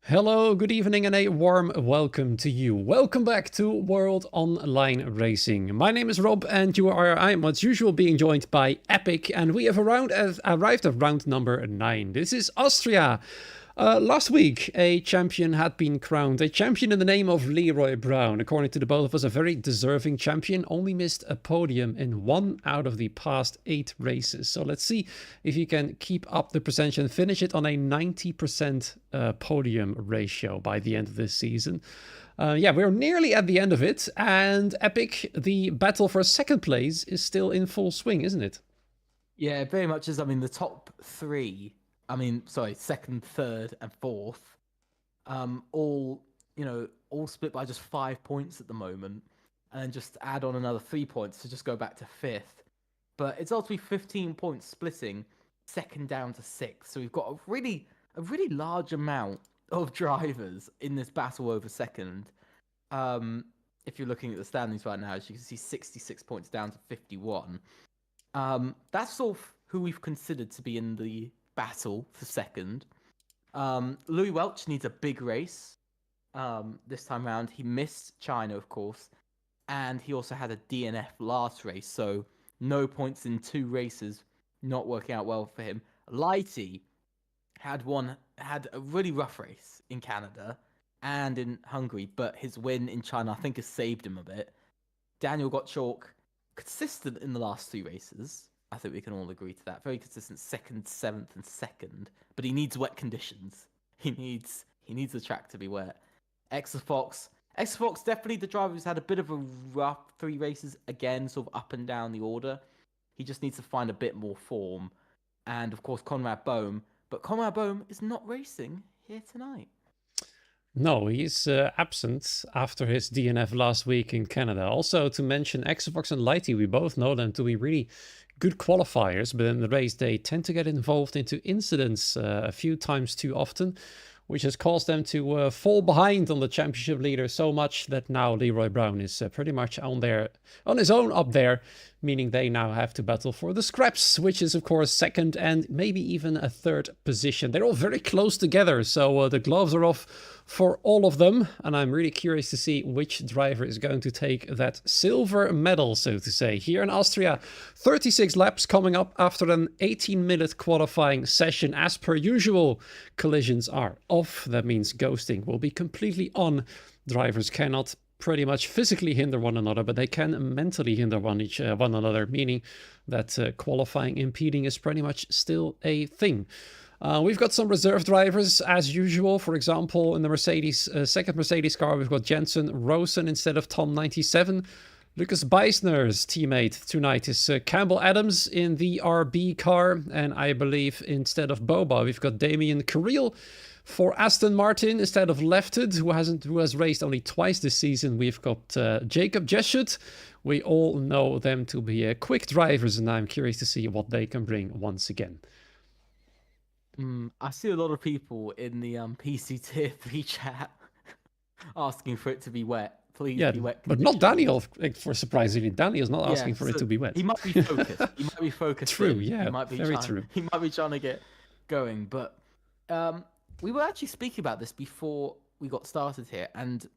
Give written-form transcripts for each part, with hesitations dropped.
Hello, good evening, and a warm welcome to you. Welcome back to World Online Racing. My name is Rob, and I am, as usual, being joined by Epic, and we have arrived at round number 9. This is Austria. Last week, a champion had been crowned, a champion in the name of Leroy Brown. According to the both of us, a very deserving champion, only missed a podium in 1 out of the past 8 races. So let's see if he can keep up the percentage and finish it on a 90% podium ratio by the end of this season. We're nearly at the end of it, and Epic, the battle for second place is still in full swing, isn't it? Yeah, very much as, the top 3, second, third, and fourth, all split by just 5 points at the moment, and then just add on another 3 points to just go back to fifth. But it's ultimately 15 points splitting second down to sixth. So we've got a really large amount of drivers in this battle over second. If you're looking at the standings right now, as you can see, 66 points down to 51. That's sort of who we've considered to be in the battle for second. Louis Welch needs a big race this time around. He missed China, of course, and he also had a DNF last race, so no points in 2 races, not working out well for him. Lighty had a really rough race in Canada and in Hungary, but his win in China, I think, has saved him a bit. Daniel Gottschalk, consistent in the last 2 races. I think we can all agree to that. Very consistent, 2nd, 7th, and 2nd. But he needs wet conditions. He needs the track to be wet. Exafox definitely the driver who's had a bit of a rough 3 races, again, sort of up and down the order. He just needs to find a bit more form. And, of course, Conrad Bohm. But Conrad Bohm is not racing here tonight. No, he's absent after his DNF last week in Canada. Also, to mention Exavox and Lighty, we both know them to be really good qualifiers, but in the race they tend to get involved into incidents a few times too often, which has caused them to fall behind on the championship leader so much that now Leroy Brown is pretty much on his own up there, meaning they now have to battle for the scraps, which is of course second and maybe even a third position. They're all very close together, so the gloves are off for all of them, and I'm really curious to see which driver is going to take that silver medal, so to say. Here in Austria, 36 laps coming up after an 18-minute qualifying session. As per usual, collisions are off. That means ghosting will be completely on. Drivers cannot pretty much physically hinder one another, but they can mentally hinder one another, meaning that qualifying impeding is pretty much still a thing. We've got some reserve drivers as usual. For example, in the Mercedes second Mercedes car, we've got Jensen Rosen instead of Tom 97. Lucas Beisner's teammate tonight is Campbell Adams in the RB car, and I believe instead of Boba, we've got Damien Carril. For Aston Martin, instead of Lefted, who has raced only twice this season, we've got Jacob Jeschut. We all know them to be quick drivers, and I'm curious to see what they can bring once again. I see a lot of people in the PC Tier 3 chat asking for it to be wet. Please be wet. But not Daniel, for surprisingly. Daniel's not asking for it to be wet. He might be focused. True, yeah, he might be true. He might be trying to get going. But we were actually speaking about this before we got started here. And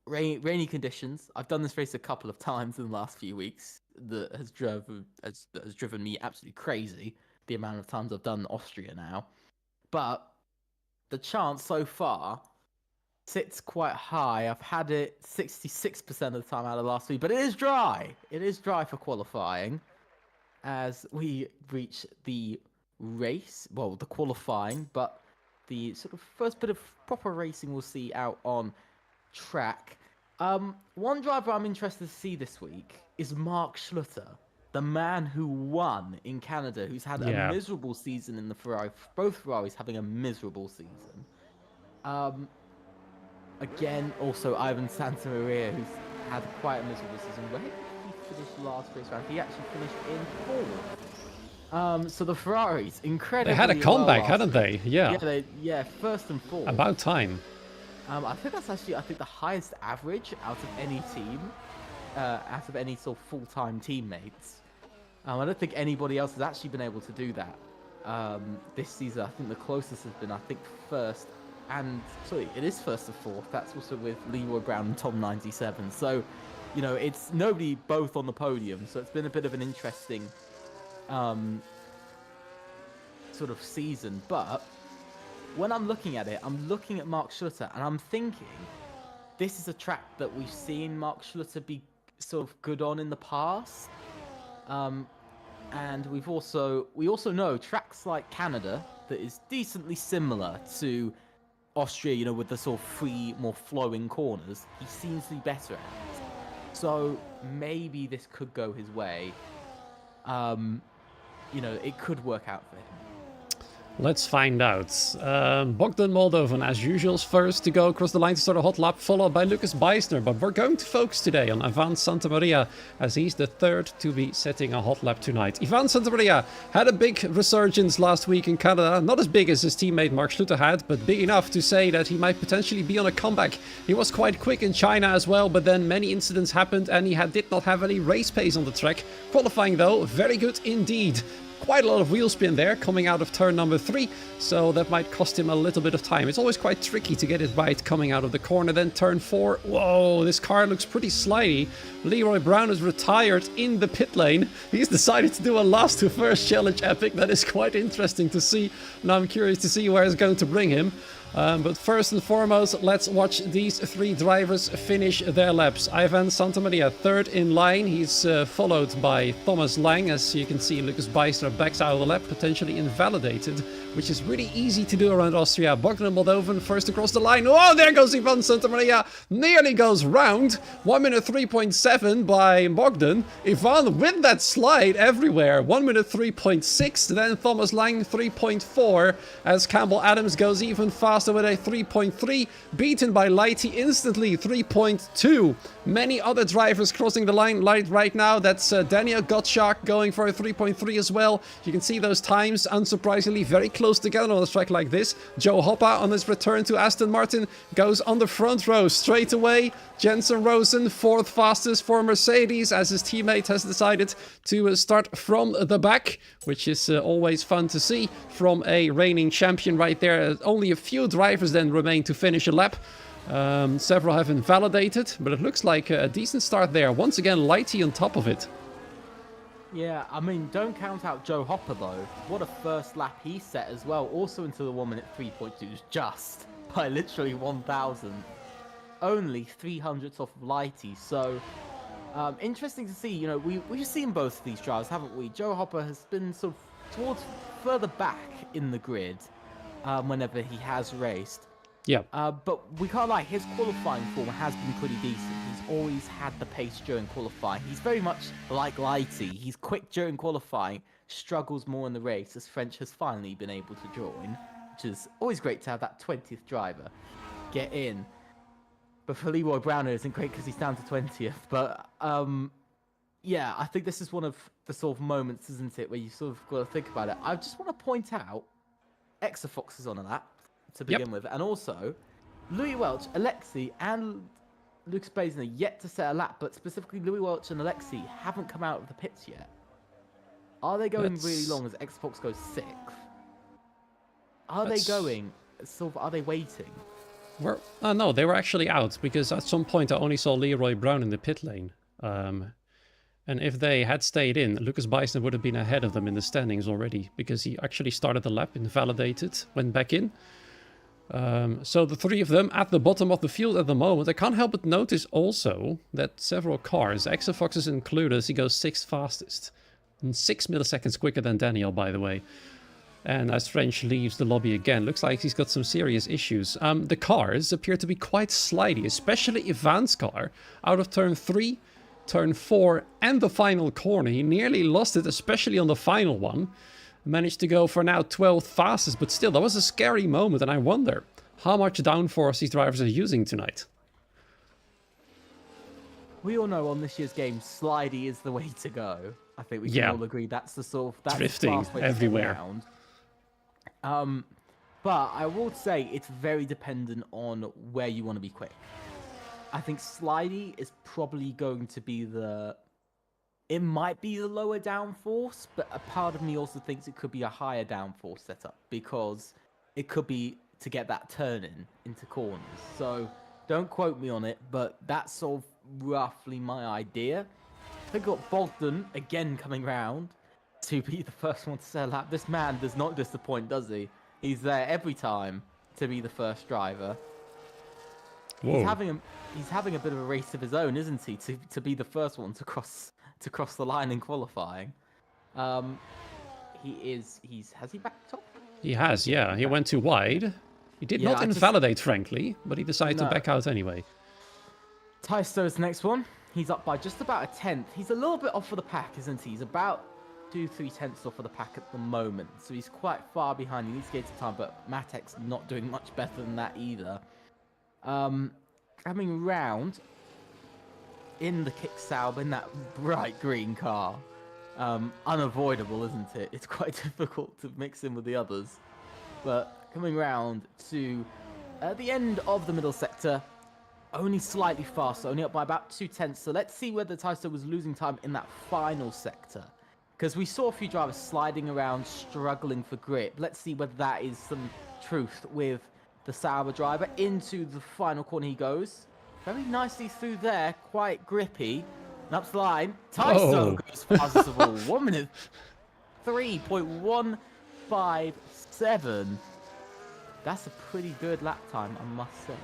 rainy conditions. I've done this race a couple of times in the last few weeks. That has driven me absolutely crazy, the amount of times I've done Austria now. But the chance so far sits quite high. I've had it 66% of the time out of last week, but it is dry. It is dry for qualifying as we reach the race, well, the qualifying, but the sort of first bit of proper racing we'll see out on track. One driver I'm interested to see this week is Mark Schlutter, the man who won in Canada, who's had a miserable season in the Ferrari. Both Ferraris having a miserable season. Again, also Ivan Santamaria, who's had quite a miserable season. Where did he finish last race round? He actually finished in 4th. So the Ferraris, incredibly. They had a comeback, hadn't they? Yeah. Yeah, 1st and 4th. About time. I think that's actually, the highest average out of any team, out of any sort of full-time teammates. I don't think anybody else has actually been able to do that this season. I think the closest has been, 1st and sorry, it is first to fourth. That's also with Leroy Brown and Tom 97. So, you know, it's nobody both on the podium. So it's been a bit of an interesting sort of season. But when I'm looking at it, I'm looking at Mark Schlutter and I'm thinking this is a track that we've seen Mark Schlutter be sort of good on in the past. And we also know tracks like Canada that is decently similar to Austria, you know, with the sort of free, more flowing corners, he seems to be better at it. So maybe this could go his way. You know, it could work out for him. Let's find out. Bogdan Moldovan, as usual, is first to go across the line to start a hot lap, followed by Lucas Beisner. But we're going to focus today on Ivan Santamaria, as he's the third to be setting a hot lap tonight. Ivan Santamaria had a big resurgence last week in Canada. Not as big as his teammate Mark Schlutter had, but big enough to say that he might potentially be on a comeback. He was quite quick in China as well, but then many incidents happened and he did not have any race pace on the track. Qualifying though, very good indeed. Quite a lot of wheel spin there coming out of turn number 3, so that might cost him a little bit of time. It's always quite tricky to get it right coming out of the corner. Then turn 4, whoa, this car looks pretty slidey. Leroy Brown is retired in the pit lane. He's decided to do a last to first challenge epic. That is quite interesting to see, and I'm curious to see where it's going to bring him. But first and foremost, let's watch these 3 drivers finish their laps. Ivan Santamaria, third in line. He's followed by Thomas Lang. As you can see, Lucas Beisner backs out of the lap, potentially invalidated, which is really easy to do around Austria. Bogdan Moldovan first across the line. Oh, there goes Ivan Santamaria. Nearly goes round. 1 minute 3.7 by Bogdan. Ivan with that slide everywhere. 1 minute 3.6. Then Thomas Lang 3.4. As Campbell Adams goes even faster with a 3.3, beaten by Lighty instantly, 3.2. Many other drivers crossing the line right now. That's Daniel Gottschalk going for a 3.3 as well. You can see those times, unsurprisingly, very close together on a track like this. Joe Hoppa on his return to Aston Martin goes on the front row straight away. Jensen Rosen, fourth fastest for Mercedes, as his teammate has decided to start from the back, which is always fun to see from a reigning champion right there. Only a few drivers then remain to finish a lap. Several have invalidated, but it looks like a decent start there. Once again, Lighty on top of it. Yeah, I mean, don't count out Joe Hopper, though. What a first lap he set as well. Also into the 1 minute 3.2s, just by literally 1,000. Only 300ths off of Lighty. So, interesting to see. You know, we've seen both of these drivers, haven't we? Joe Hopper has been sort of towards further back in the grid whenever he has raced. Yeah. But we can't lie, his qualifying form has been pretty decent. He's always had the pace during qualifying. He's very much like Lighty. He's quick during qualifying, struggles more in the race, as French has finally been able to join, which is always great to have that 20th driver get in. But for Leroy Brown, it isn't great because he's down to 20th. But yeah, I think this is one of the sort of moments, isn't it, where you sort of got to think about it. I just want to point out, Exafox is on a lap to begin with, and also Louis Welch, Alexei, and Lucas Beisner yet to set a lap, but specifically Louis Welch and Alexei haven't come out of the pits yet. Are they going really long as Exafox goes 6th? Are they going? Sort of, are they waiting? No, they were actually out, because at some point I only saw Leroy Brown in the pit lane. And if they had stayed in, Lucas Beisner would have been ahead of them in the standings already, because he actually started the lap, invalidated, went back in. So the 3 of them at the bottom of the field at the moment. I can't help but notice also that several cars, Exafox is included, as he goes 6th fastest. And 6 milliseconds quicker than Daniel, by the way. And as French leaves the lobby again, looks like he's got some serious issues. The cars appear to be quite slidey, especially Ivan's car. Out of turn 3, turn 4, and the final corner. He nearly lost it, especially on the final one. Managed to go for now 12th fastest, but still, that was a scary moment, and I wonder how much downforce these drivers are using tonight. We all know on this year's game, slidey is the way to go. I think we can all agree that's the sort of... That's drifting everywhere. But I will say it's very dependent on where you want to be quick. I think slidey is probably going to be the... It might be the lower downforce, but a part of me also thinks it could be a higher downforce setup, because it could be to get that turn in into corners. So don't quote me on it, but that's sort of roughly my idea. They've got Bogdan again coming round to be the first one to set a lap. This man does not disappoint, does he? He's there every time to be the first driver. Whoa. He's having a bit of a race of his own, isn't he? To be the first one to cross the line in qualifying. Has he backed off? He has, yeah. He went too wide. He did not invalidate, frankly, but he decided to back out anyway. Taisto's next one. He's up by just about a tenth. He's a little bit off for the pack, isn't he? He's about 2-3 tenths off for the pack at the moment. So he's quite far behind. He needs to get to time, but Matek's not doing much better than that either. Coming round in the kick Saub in that bright green car. Unavoidable, isn't it? It's quite difficult to mix in with the others. But coming round to the end of the middle sector, only slightly faster, only up by about 2 tenths. So let's see whether Taisto was losing time in that final sector. Because we saw a few drivers sliding around, struggling for grip. Let's see whether that is some truth with the Sauber driver. Into the final corner he goes. Very nicely through there, quite grippy. And up the line, Taisto goes fastest of all. 1 minute 3.157. That's a pretty good lap time, I must say.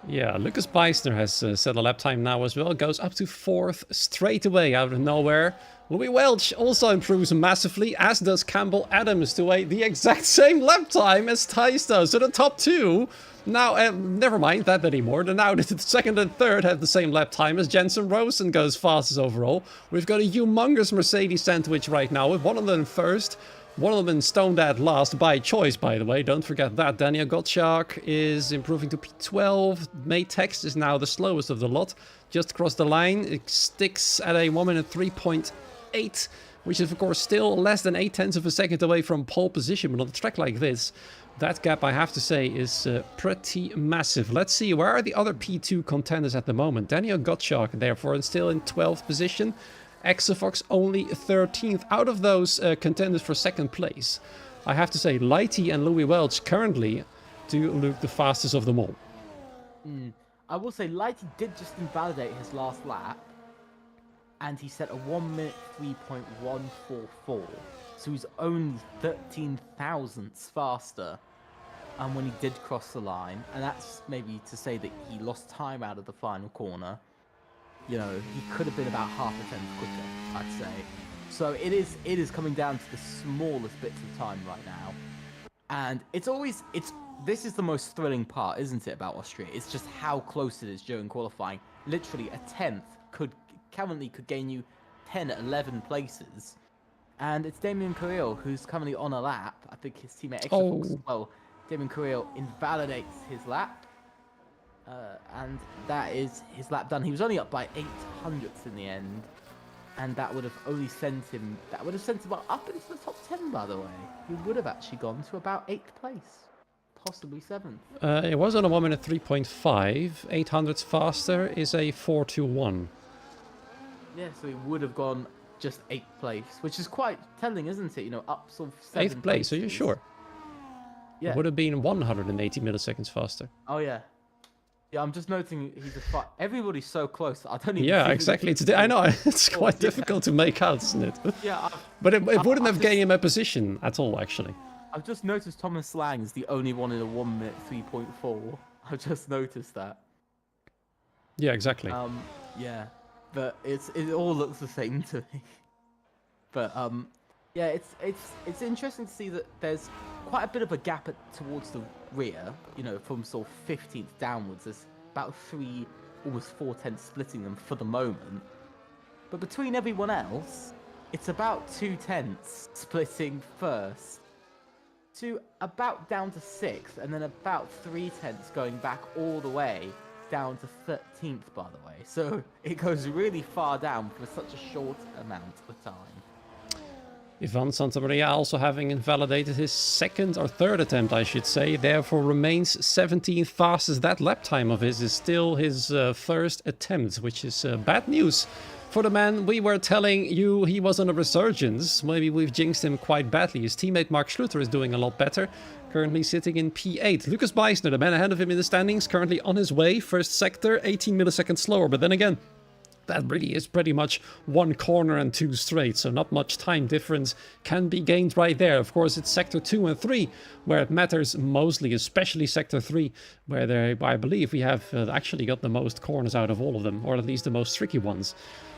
Yeah, Lucas Beisner has set a lap time now as well. Goes up to 4th straight away out of nowhere. Louis Welch also improves massively, as does Campbell Adams to the exact same lap time as Taisto. So the top two, now, never mind that anymore. Now the second and third have the same lap time as Jensen Rosen goes fastest overall. We've got a humongous Mercedes sandwich right now with one of them first. One of them in Stone Dead last by choice, by the way. Don't forget that. Daniel Gottschalk is improving to P12. Matex is now the slowest of the lot. Just across the line. It sticks at a 1 minute 3.8, which is, of course, still less than 8 tenths of a second away from pole position. But on a track like this, that gap, I have to say, is pretty massive. Let's see, where are the other P2 contenders at the moment? Daniel Gottschalk, therefore, still in 12th position. Exafox only 13th out of those contenders for second place. I have to say, Lighty and Louis Welch currently do look the fastest of them all. I will say, Lighty did just invalidate his last lap, and he set a 1 minute 3.144. So he's only 13 thousandths faster when he did cross the line, and that's maybe to say that he lost time out of the final corner. You know, he could have been about half a tenth quicker, I'd say. So it is coming down to the smallest bits of time right now. And this is the most thrilling part, isn't it, about Austria? It's just how close it is during qualifying. Literally a tenth currently could gain you 10, 11 places. And it's Damien Carrillo who's currently on a lap. I think his teammate Extra as well. Damien Carrillo invalidates his lap. And that is his lap done. He was only up by 800ths in the end, and that would have only sent him. That would have sent him up into the top 10, by the way. He would have actually gone to about 8th place, possibly 7th. It was on a 1 minute 3.5. 800ths faster is a 4.21. Yeah, so he would have gone just 8th place, which is quite telling, isn't it? You know, up sort of 7 8th place. Are you sure? Yeah. It would have been 180 milliseconds faster. Oh yeah. Yeah, I'm just noting he's everybody's so close. I don't even. Yeah, exactly. I know it's quite difficult to make out, isn't it? Yeah. But it wouldn't have gained him a position at all, actually. I've just noticed Thomas Lang is the only one in a 1 minute 3.4. I've just noticed that. Yeah, exactly. Yeah, but it all looks the same to me. But yeah, it's interesting to see that there's quite a bit of a gap towards the rear, you know, from sort of 15th downwards. There's about 3, almost 4 tenths splitting them for the moment. But between everyone else, it's about 2 tenths splitting first to about down to 6th, and then about 3 tenths going back all the way down to 13th, by the way. So it goes really far down for such a short amount of time. Ivan Santamaria also having invalidated his second or third attempt, I should say, therefore remains 17th fastest. That lap time of his is still his first attempt, which is bad news for the man we were telling you he was on a resurgence. Maybe we've jinxed him quite badly. His teammate Mark Schluter is doing a lot better. currently sitting in P8. Lucas Beisner, the man ahead of him in the standings, currently on his way. First sector, 18 milliseconds slower. But then again, that really is pretty much one corner and two straight, so not much time difference can be gained right there. Of course, it's sector 2 and 3 where it matters mostly, especially sector 3, where I believe we have actually got the most corners out of all of them, or at least the most tricky ones.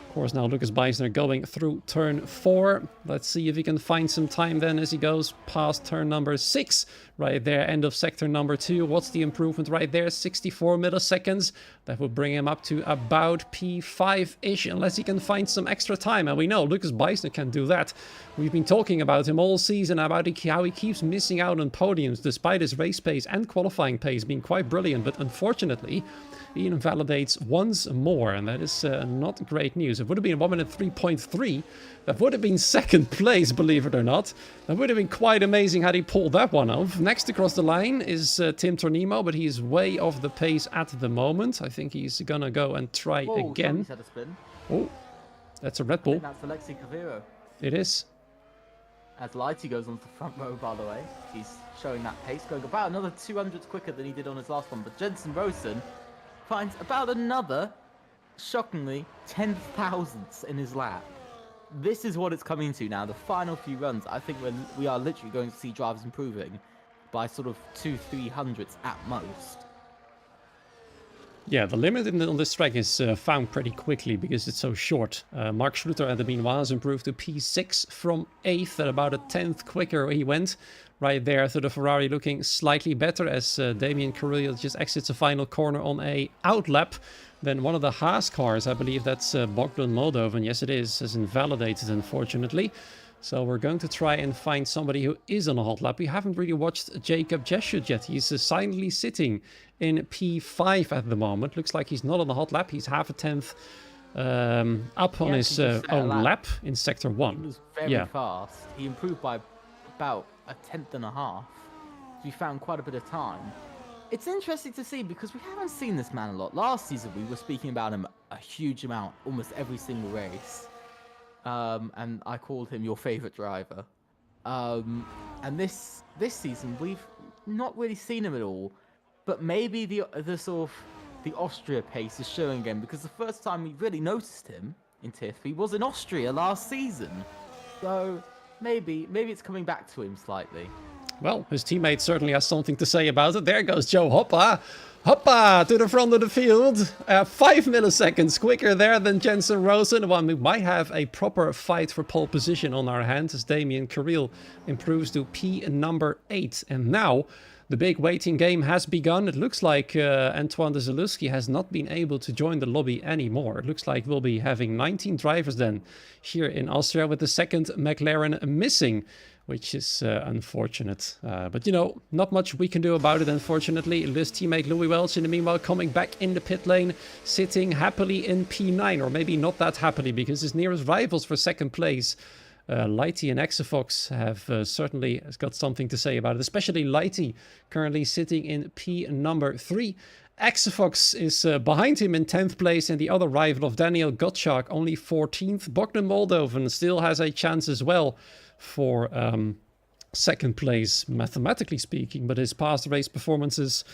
Of course, now Lucas Beisner going through turn 4. Let's see if he can find some time then as he goes past turn number 6. Right there, end of sector number 2. What's the improvement right there? 64 milliseconds. That would bring him up to about P5-ish, unless he can find some extra time. And we know Lucas Beisner can do that. We've been talking about him all season, about how he keeps missing out on podiums, despite his race pace and qualifying pace being quite brilliant. But unfortunately, he invalidates once more, and that is not great news. It would have been 1 minute 3.3. That would have been second place, believe it or not. That would have been quite amazing had he pulled that one off. Next across the line is Tim Tornimo, but he's way off the pace at the moment. I think he's gonna go and try again. Had a spin. Oh, that's a Red Bull. That's Alexei Caviro. It is. As Lighty goes onto the front row, by the way, he's showing that pace, going about another 200 quicker than he did on his last one. But Jensen Rosen finds about another, shockingly, 10,000ths in his lap. This is what it's coming to now. The final few runs, I think we are literally going to see drivers improving by sort of 200-300ths at most. Yeah, the limit on this track is found pretty quickly because it's so short. Mark Schluter at the meanwhile has improved to P6 from 8th, at about a 10th quicker he went. Right there to the Ferrari looking slightly better as Damien Carrillo just exits the final corner on a outlap. Then one of the Haas cars, I believe that's Bogdan Moldovan, yes it is, has invalidated unfortunately. So we're going to try and find somebody who is on a hot lap. We haven't really watched Jacob Jeschut yet. He's silently sitting in P5 at the moment. Looks like he's not on a hot lap. He's half a 10th up on his own lap in sector 1. He was very fast. He improved by about a 10th and a half. We found quite a bit of time. It's interesting to see because we haven't seen this man a lot. Last season we were speaking about him a huge amount, almost every single race. And I called him your favorite driver. And this season we've not really seen him at all. But maybe the sort of the Austria pace is showing again, because the first time we really noticed him in Tier 3 was in Austria last season. So maybe it's coming back to him slightly. Well, his teammate certainly has something to say about it. There goes Joe Hoppa. Hoppa to the front of the field. 5 milliseconds quicker there than Jensen Rosen. One who might have a proper fight for pole position on our hands as Damien Carrillo improves to P number 8. And now the big waiting game has begun. It looks like Antoine de Zalewski has not been able to join the lobby anymore. It looks like we'll be having 19 drivers then here in Austria, with the second McLaren missing, which is unfortunate. But, you know, not much we can do about it, unfortunately. His teammate Louis Welch, in the meanwhile, coming back in the pit lane, sitting happily in P9, or maybe not that happily, because his nearest rivals for second place, Lighty and Exafox, have certainly got something to say about it, especially Lighty, currently sitting in P number 3. Exafox is behind him in 10th place, and the other rival of Daniel Gottschalk only 14th. Bogdan Moldovan still has a chance as well for second place, mathematically speaking, but his past race performances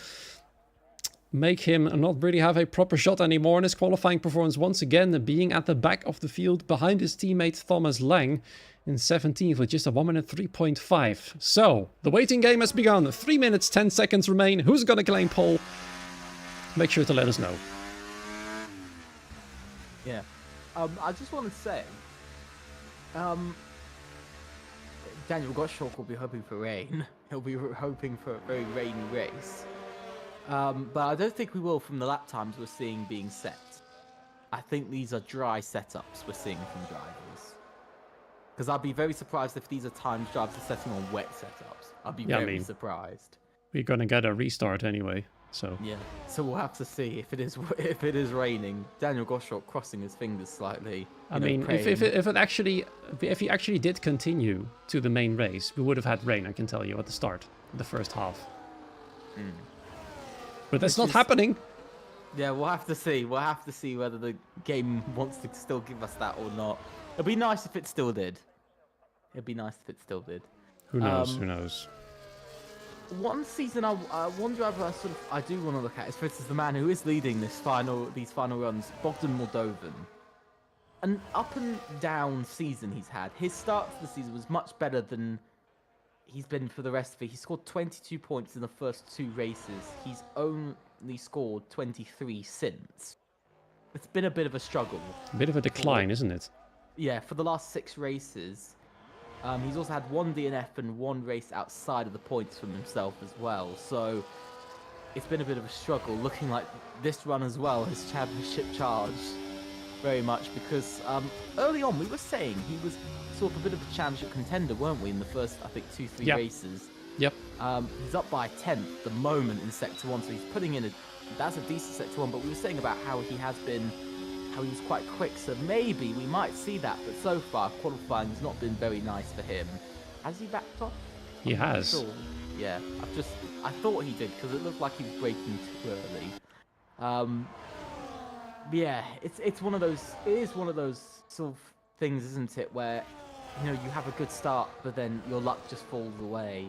make him not really have a proper shot anymore. In his qualifying performance, once again being at the back of the field behind his teammate Thomas Lang in 17th with just a 1 minute 3.5. So the waiting game has begun. 3 minutes 10 seconds remain. Who's going to claim pole? Make sure to let us know. Yeah, I just want to say, Daniel Gottschalk will be hoping for rain. He'll be hoping for a very rainy race. But I don't think we will from the lap times we're seeing being set. I think these are dry setups we're seeing from drivers. Because I'd be very surprised if these are times drivers are setting on wet setups. I'd be very surprised. We're going to get a restart anyway. So yeah, so we'll have to see if it is raining. Daniel Gottschalk crossing his fingers slightly. I mean, if he actually did continue to the main race, we would have had rain. I can tell you at the start, the first half. But that's not happening. Yeah, we'll have to see. We'll have to see whether the game wants to still give us that or not. It'd be nice if it still did. It'd be nice if it still did. Who knows? Who knows? one season I wonder if I do want to look at is, for instance, the man who is leading these final runs, Bogdan Moldovan. An up and down season he's had. His start to the season was much better than he's been for the rest of it. He scored 22 points in the first 2 races. He's only scored 23 since. It's been a bit of a struggle. A bit of a decline, isn't it? Yeah, for the last 6 races. He's also had 1 DNF and 1 race outside of the points from himself as well. So it's been a bit of a struggle, looking like this run as well, his championship charge, very much, because early on we were saying he was sort of a bit of a championship contender, weren't we, in the first, I think, 2-3 races. Yep. He's up by 10th at the moment in Sector 1, so he's putting in that's a decent Sector 1, but we were saying about how he was quite quick, so maybe we might see that, but so far qualifying has not been very nice for him. Has he backed off? He has. Sure. Yeah, I thought he did, because it looked like he was braking too early. Yeah, it is one of those sort of things, isn't it, where, you know, you have a good start, but then your luck just falls away.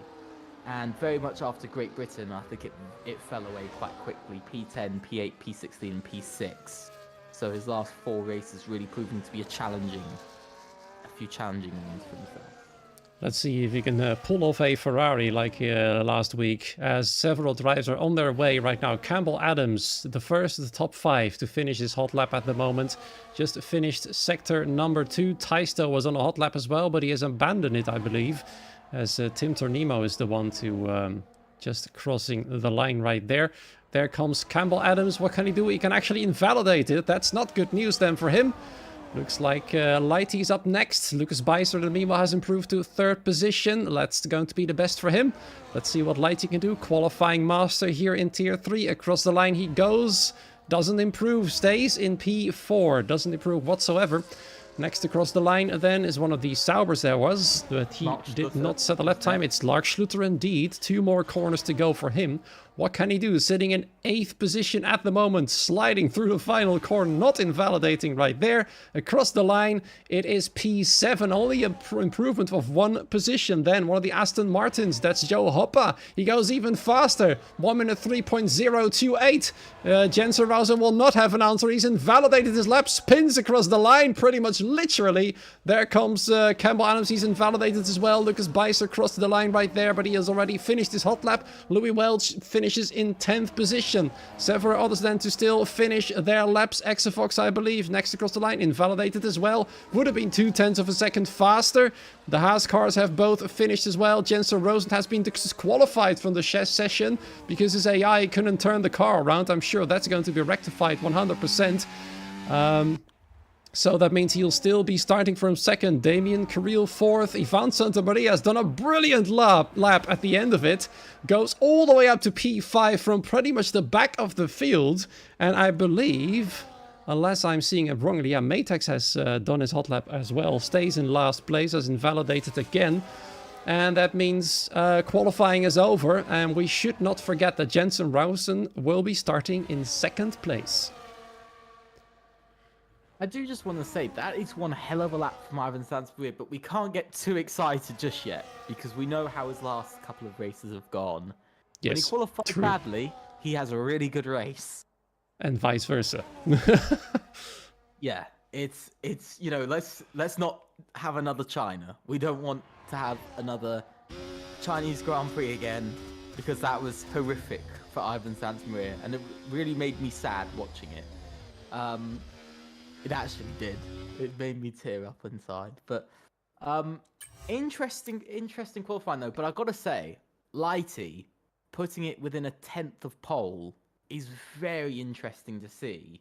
And very much after Great Britain, I think it fell away quite quickly. P10, P8, P16, and P6. So his last 4 races really proving to be a few challenging ones for himself. Let's see if he can pull off a Ferrari like last week, as several drivers are on their way right now. Campbell Adams, the first of the top 5 to finish his hot lap at the moment. Just finished sector number 2. Taisto was on a hot lap as well, but he has abandoned it, I believe, as Tim Tornimo is the one to just crossing the line right there. There comes Campbell Adams. What can he do? He can actually invalidate it. That's not good news then for him. Looks like Lighty's up next. Lucas Beiser, the Mimo, has improved to 3rd position. That's going to be the best for him. Let's see what Lighty can do. Qualifying master here in Tier 3. Across the line he goes. Doesn't improve. Stays in P4. Doesn't improve whatsoever. Next across the line then is one of the Saubers there was, but he did not set the lap time. It's Lark Schluter indeed. 2 more corners to go for him. What can he do? Sitting in 8th position at the moment, sliding through the final corner, not invalidating right there. Across the line, it is P7, only an improvement of 1 position. Then one of the Aston Martins, that's Joe Hoppa. He goes even faster, 1 minute 3.028. Jensen Rausen will not have an answer. He's invalidated his lap, spins across the line, pretty much literally. There comes Campbell Adams, he's invalidated as well. Lucas Beiser crossed the line right there, but he has already finished his hot lap. Louis Welch finishes in 10th position. Several others then to still finish their laps. Exafox, I believe, next across the line, invalidated as well. Would have been 0.2 of a second faster. The Haas cars have both finished as well. Jensen Rosen has been disqualified from the session because his AI couldn't turn the car around. I'm sure that's going to be rectified 100%. So that means he'll still be starting from 2nd. Damien Carril 4th. Ivan Santamaria has done a brilliant lap at the end of it. Goes all the way up to P5 from pretty much the back of the field. And I believe, unless I'm seeing it wrongly, yeah, Matex has done his hot lap as well. Stays in last place, as invalidated again. And that means qualifying is over. And we should not forget that Jensen Rausen will be starting in 2nd place. I do just want to say that is one hell of a lap from Ivan Sansbury, but we can't get too excited just yet because we know how his last couple of races have gone. Yes, when he qualified badly, he has a really good race, and vice versa. Yeah, it's you know, let's not have another China. We don't want to have another Chinese Grand Prix again because that was horrific for Ivan Sansbury, and it really made me sad watching it. It actually did. It made me tear up inside. But interesting qualifying though. But I've got to say, Lighty putting it within a 10th of pole is very interesting to see,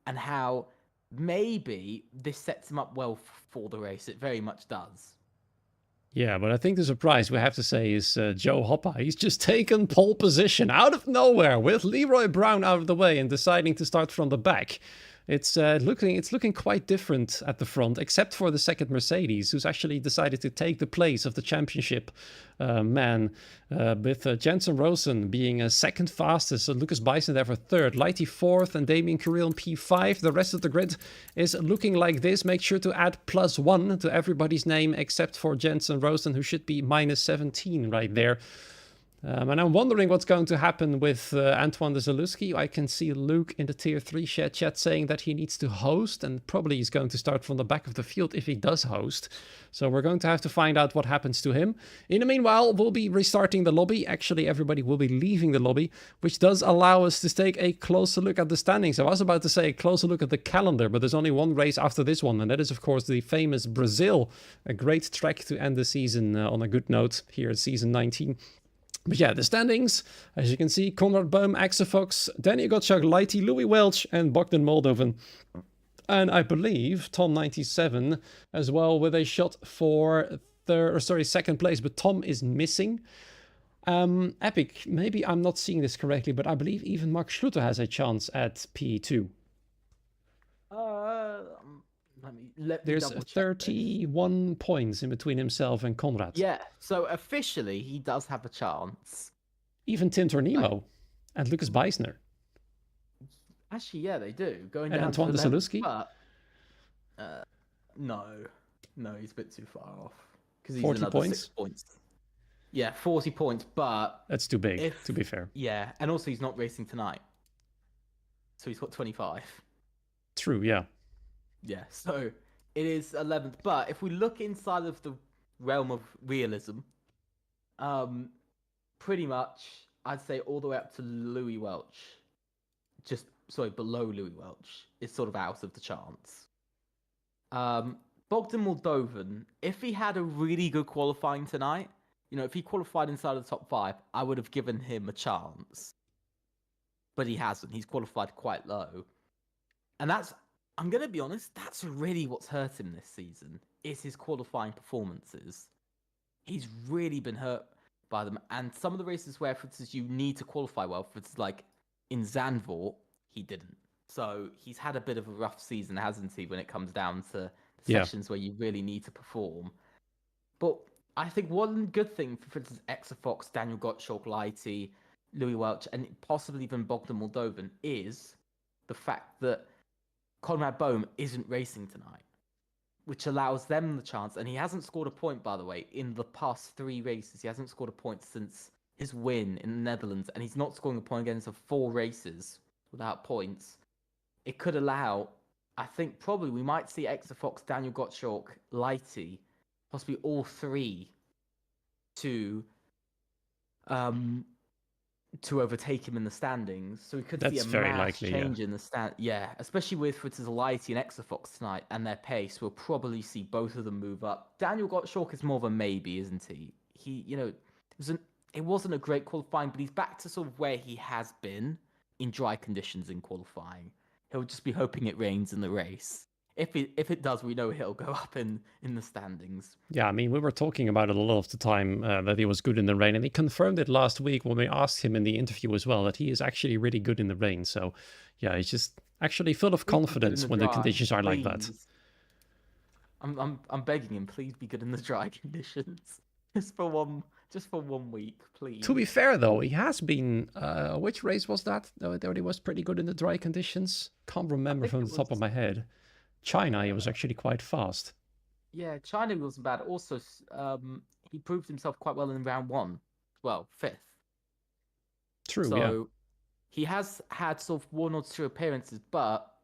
and how maybe this sets him up well for the race. It very much does. Yeah, but I think the surprise we have to say is Joe Hoppa. He's just taken pole position out of nowhere with Leroy Brown out of the way and deciding to start from the back. It's looking quite different at the front, except for the 2nd Mercedes, who's actually decided to take the place of the championship man, with Jensen Rosen being 2nd fastest, so Lucas Bison there for 3rd, Lighty 4th, and Damien Carril in P5. The rest of the grid is looking like this. Make sure to add +1 to everybody's name, except for Jensen Rosen, who should be -17 right there. And I'm wondering what's going to happen with Antoine de Zalewski. I can see Luke in the Tier 3 chat saying that he needs to host, and probably he's going to start from the back of the field if he does host. So we're going to have to find out what happens to him. In the meanwhile, we'll be restarting the lobby. Actually, everybody will be leaving the lobby, which does allow us to take a closer look at the standings. I was about to say a closer look at the calendar, but there's only one race after this one, and that is, of course, the famous Brazil. A great track to end the season on a good note here at season 19. But yeah, the standings, as you can see, Konrad Bohm, Axefox, Daniel Gottschalk, Lighty, Louis Welch, and Bogdan Moldovan. And I believe Tom97 as well with a shot for second place, but Tom is missing. Epic, maybe I'm not seeing this correctly, but I believe even Mark Schluter has a chance at P2. There's 31 points in between himself and Konrad. Yeah, so officially he does have a chance. Even Tim Tornimo and Lucas Beisner. Actually, yeah, they do. Going and down Antoine to de Zalewski? No, he's a bit too far off. Because he's 40 another points? 6 points. Yeah, 40 points, but... That's too big, to be fair. Yeah, and also he's not racing tonight. So he's got 25. True, yeah. Yeah, so it is 11th. But if we look inside of the realm of realism, pretty much, I'd say all the way up to Louis Welch. Below Louis Welch is sort of out of the chance. Bogdan Moldovan, if he had a really good qualifying tonight, if he qualified inside of the top 5, I would have given him a chance. But he hasn't. He's qualified quite low. And I'm going to be honest, that's really what's hurt him this season, is his qualifying performances. He's really been hurt by them. And some of the races where, for instance, you need to qualify well, for instance, like in Zandvoort, he didn't. So he's had a bit of a rough season, hasn't he, when it comes down to sessions where you really need to perform. But I think one good thing for instance, Exafox, Daniel Gottschalk, Lighty, Louis Welch, and possibly even Bogdan Moldovan is the fact that Konrad Bohm isn't racing tonight, which allows them the chance. And he hasn't scored a point, by the way, in the past 3 races. He hasn't scored a point since his win in the Netherlands, and he's not scoring a point against 4 races without points. It could allow, I think probably we might see Exafox, Daniel Gottschalk, Lighty, possibly all 3 to overtake him in the standings. So we could see a mass change in the stand. Yeah, especially with Lighty and Exafox tonight and their pace. We'll probably see both of them move up. Daniel Gottschalk is more of a maybe, isn't he? It wasn't a great qualifying, but he's back to sort of where he has been in dry conditions in qualifying. He'll just be hoping it rains in the race. If it does, we know he'll go up in the standings. Yeah, I mean, we were talking about it a lot of the time, that he was good in the rain, and he confirmed it last week when we asked him in the interview as well, that he is actually really good in the rain. So, yeah, he's just actually full of confidence when the conditions are like that. I'm begging him, please be good in the dry conditions. Just for one week, please. To be fair, though, he has been... which race was that? Though he was pretty good in the dry conditions? Can't remember from the top of my head. China, he was actually quite fast. Yeah, China wasn't bad. Also, he proved himself quite well in round 1. Well, 5th. True, so, he has had sort of 1 or 2 appearances, but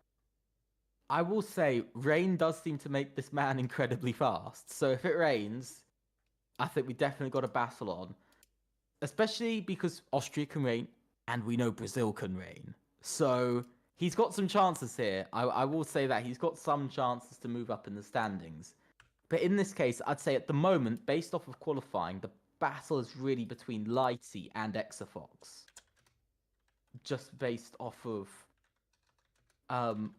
I will say, rain does seem to make this man incredibly fast. So if it rains, I think we definitely got a battle on. Especially because Austria can rain, and we know Brazil can rain. So... he's got some chances here. I will say that. He's got some chances to move up in the standings. But in this case, I'd say at the moment, based off of qualifying, the battle is really between Lighty and Exafox. Just based off of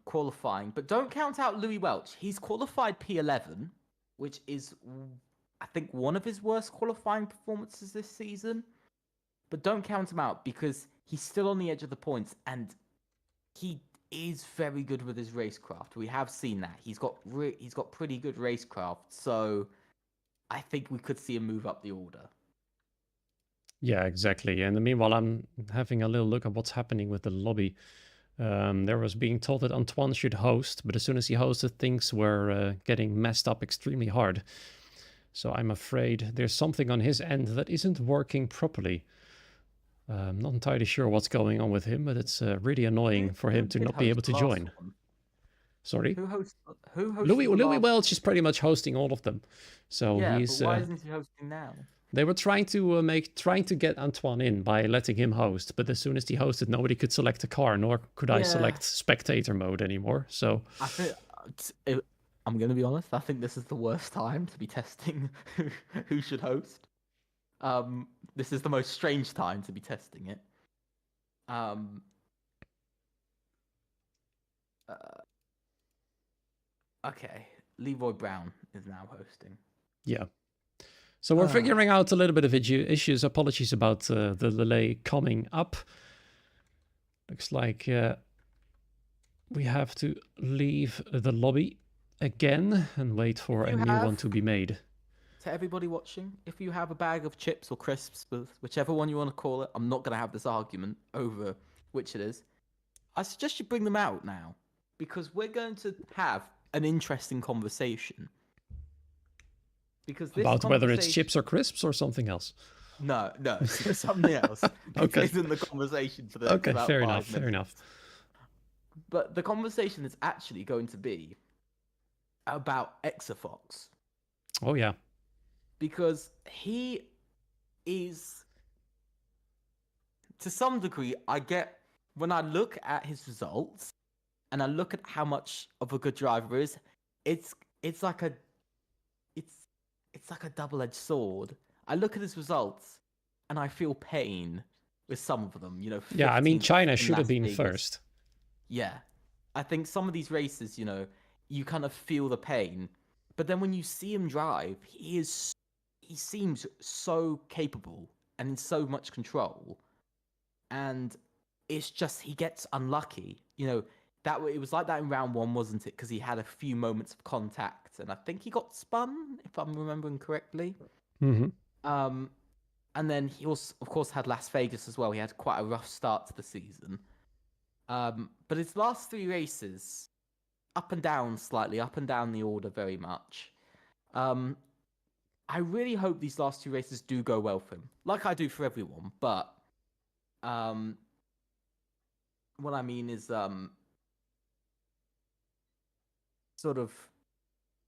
qualifying. But don't count out Louis Welch. He's qualified P11, which is, I think, one of his worst qualifying performances this season. But don't count him out because he's still on the edge of the points, and he is very good with his racecraft. We have seen that. He's got pretty good racecraft, so I think we could see him move up the order. Yeah, exactly. And meanwhile, I'm having a little look at what's happening with the lobby. There was being told that Antoine should host, but as soon as he hosted, things were getting messed up extremely hard. So I'm afraid there's something on his end that isn't working properly. I'm not entirely sure what's going on with him, but it's really annoying for Who him to did not be host able the to last join. one? Sorry. Who Louis hosted the Louis last Welch one? is pretty much hosting all of them. So Yeah, but he's why isn't he hosting now? they were trying to get Antoine in by letting him host, but as soon as he hosted, nobody could select a car, nor could I Yeah, select spectator mode anymore. So I think I'm gonna be honest. I think this is the worst time to be testing who should host. This is the most strange time to be testing it. Um, uh, okay, Leroy Brown is now hosting. yeah. So we're figuring out a little bit of issues. Apologies about the delay coming up. Looks like we have to leave the lobby again and wait for a new one to be made. To everybody watching, if you have a bag of chips or crisps, whichever one you want to call it, I'm not going to have this argument over which it is. I suggest you bring them out now, because we're going to have an interesting conversation. Because this About whether it's conversation... chips or crisps or something else. No, something else. Okay. This isn't the conversation for the next Okay, about fair 5 enough, minutes. fair enough. But the conversation is actually going to be about Exafox. Oh yeah. Because he is, to some degree, I get, when I look at his results and I look at how much of a good driver is, it's like a double-edged sword. I look at his results and I feel pain with some of them. Yeah, I mean 15th China in should have Las been Vegas. first. Yeah, I think some of these races, you kind of feel the pain, but then when you see him drive, he seems so capable and in so much control, and it's just he gets unlucky. It was like that in round 1, wasn't it? Because he had a few moments of contact, and I think he got spun, if I'm remembering correctly. Mm-hmm. And then he also, of course, had Las Vegas as well. He had quite a rough start to the season. But his last 3 races, up and down slightly, up and down the order very much. I really hope these last 2 races do go well for him, like I do for everyone. But what I mean is, sort of,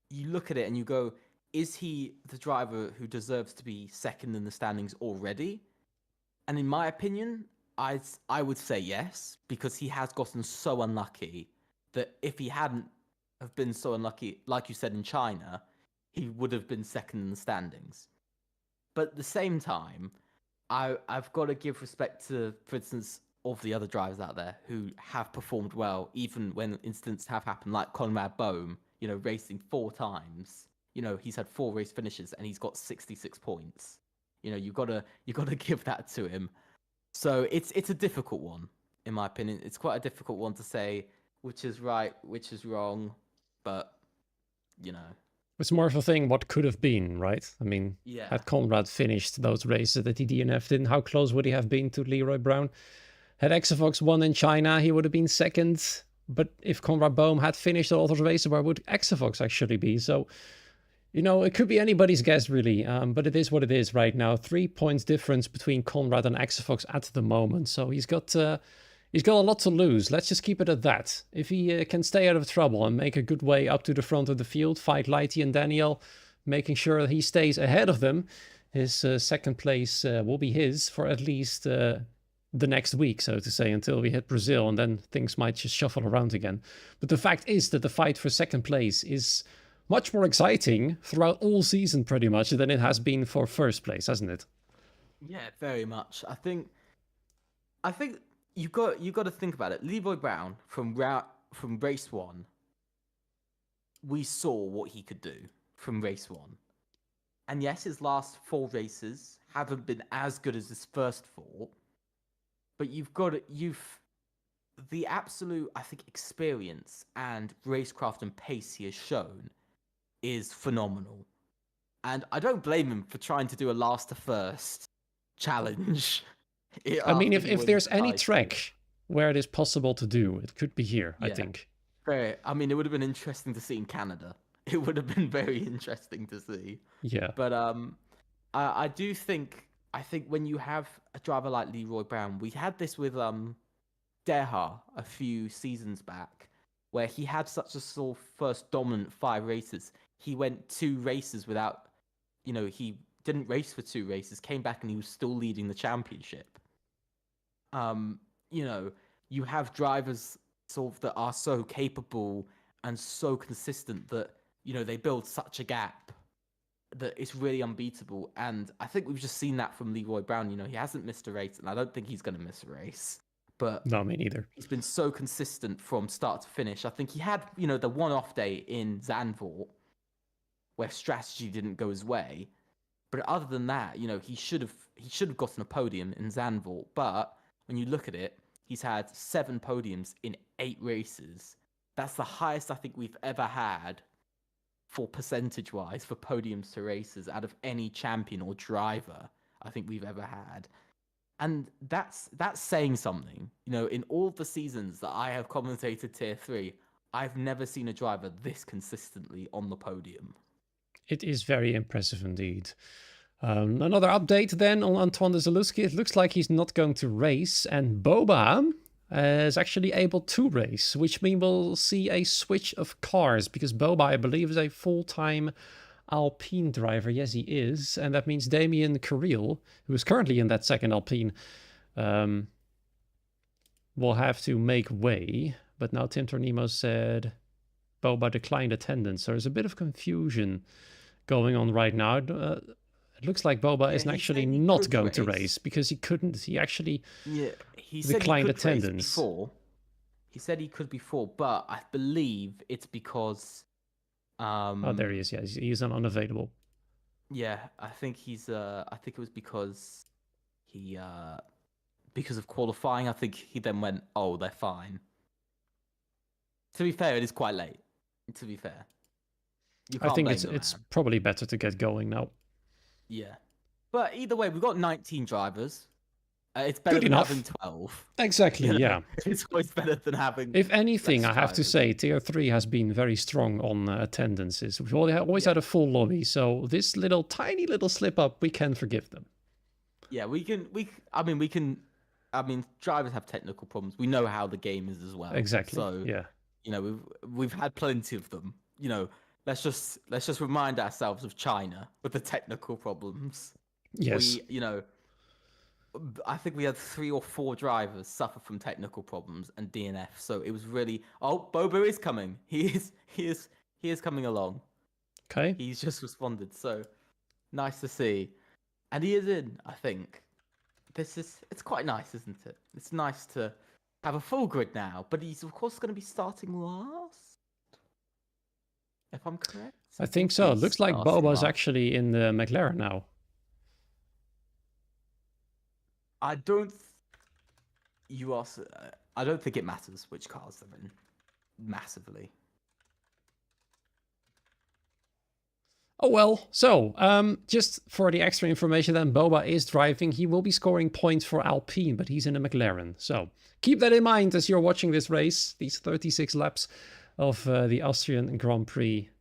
you look at it and you go, is he the driver who deserves to be second in the standings already? And in my opinion, I would say yes, because he has gotten so unlucky that if he hadn't have been so unlucky, like you said, in China, he would have been second in the standings. But at the same time, I've got to give respect to, for instance, all of the other drivers out there who have performed well, even when incidents have happened, like Conrad Bohm, racing 4 times. He's had 4 race finishes and he's got 66 points. You gotta give that to him. So it's a difficult one, in my opinion. It's quite a difficult one to say which is right, which is wrong, but It's more of a thing what could have been, right? I mean, yeah. had Conrad finished those races that he DNF'd in, how close would he have been to Leroy Brown? Had Exavox won in China, he would have been second. But if Conrad Bohm had finished all those races, where would Exavox actually be? So, it could be anybody's guess, really. But it is what it is right now. 3 points difference between Conrad and Exavox at the moment. So he's got a lot to lose. Let's just keep it at that. If he can stay out of trouble and make a good way up to the front of the field, fight Lighty and Daniel, making sure that he stays ahead of them, his second place will be his for at least the next week, so to say, until we hit Brazil, and then things might just shuffle around again. But the fact is that the fight for second place is much more exciting throughout all season, pretty much, than it has been for first place, hasn't it? Yeah, very much. I think you got to think about it. Leroy Brown from race 1, we saw what he could do from race 1, and yes, his last 4 races haven't been as good as his first 4. But the absolute, I think, experience and racecraft and pace he has shown is phenomenal. And I don't blame him for trying to do a last to first challenge. I mean, if there's any track where it is possible to do, it could be here, I think. Fair. I mean, it would have been interesting to see in Canada. It would have been very interesting to see. Yeah. But I do think I think when you have a driver like Leroy Brown, we had this with Deha a few seasons back, where he had such a sort of first dominant 5 races. He went 2 races without, he didn't race for 2 races, came back and he was still leading the championship. You know, you have drivers sort of that are so capable and so consistent that, they build such a gap that it's really unbeatable. And I think we've just seen that from Leroy Brown. He hasn't missed a race, and I don't think he's going to miss a race. But No, me neither. he's been so consistent from start to finish. I think he had, the one-off day in Zandvoort where strategy didn't go his way. But other than that, he should have gotten a podium in Zandvoort. But when you look at it, he's had 7 podiums in 8 races. That's the highest I think we've ever had for percentage-wise for podiums to races out of any champion or driver I think we've ever had. And that's saying something. In all the seasons that I have commentated Tier 3, I've never seen a driver this consistently on the podium. It is very impressive indeed. Another update then on Antoine de Zalewski. It looks like he's not going to race, and Boba is actually able to race, which means we'll see a switch of cars, because Boba, I believe, is a full-time Alpine driver. Yes, he is. And that means Damien Carril, who is currently in that second Alpine, will have to make way. But now Tim Tornimo said Boba declined attendance. So there's a bit of confusion going on right now. It looks like Boba is actually not going to race because he couldn't. He actually declined attendance. Before. He said he could before, but I believe it's because. Oh, there he is. Yeah, he's unavailable. Yeah, I think he's. I think it was because he. Because of qualifying, I think he then went, "Oh, they're fine." To be fair, it is quite late. To be fair, I think it's probably better to get going now. Yeah, but either way, we've got 19 drivers. It's better than having 12. Exactly, yeah. It's always better than having. If anything, I have to say, Tier 3 has been very strong on attendances. We've always had a full lobby, so this tiny little slip up, we can forgive them. Yeah, we can. Drivers have technical problems. We know how the game is as well. Exactly. So yeah, we've had plenty of them. Let's just remind ourselves of China with the technical problems. Yes. I think we had 3 or 4 drivers suffer from technical problems and DNF. So it was really, Bobo is coming. He is coming along. Okay. He's just responded. So nice to see. And he is in, I think. It's quite nice, isn't it? It's nice to have a full grid now, but he's of course going to be starting last. If I'm correct. I think so. It looks like Boba's actually in the McLaren now. I don't think it matters which cars they're in, massively. Oh well, so just for the extra information then, Boba is driving. He will be scoring points for Alpine, but he's in a McLaren. So keep that in mind as you're watching this race, these 36 laps of the Austrian Grand Prix.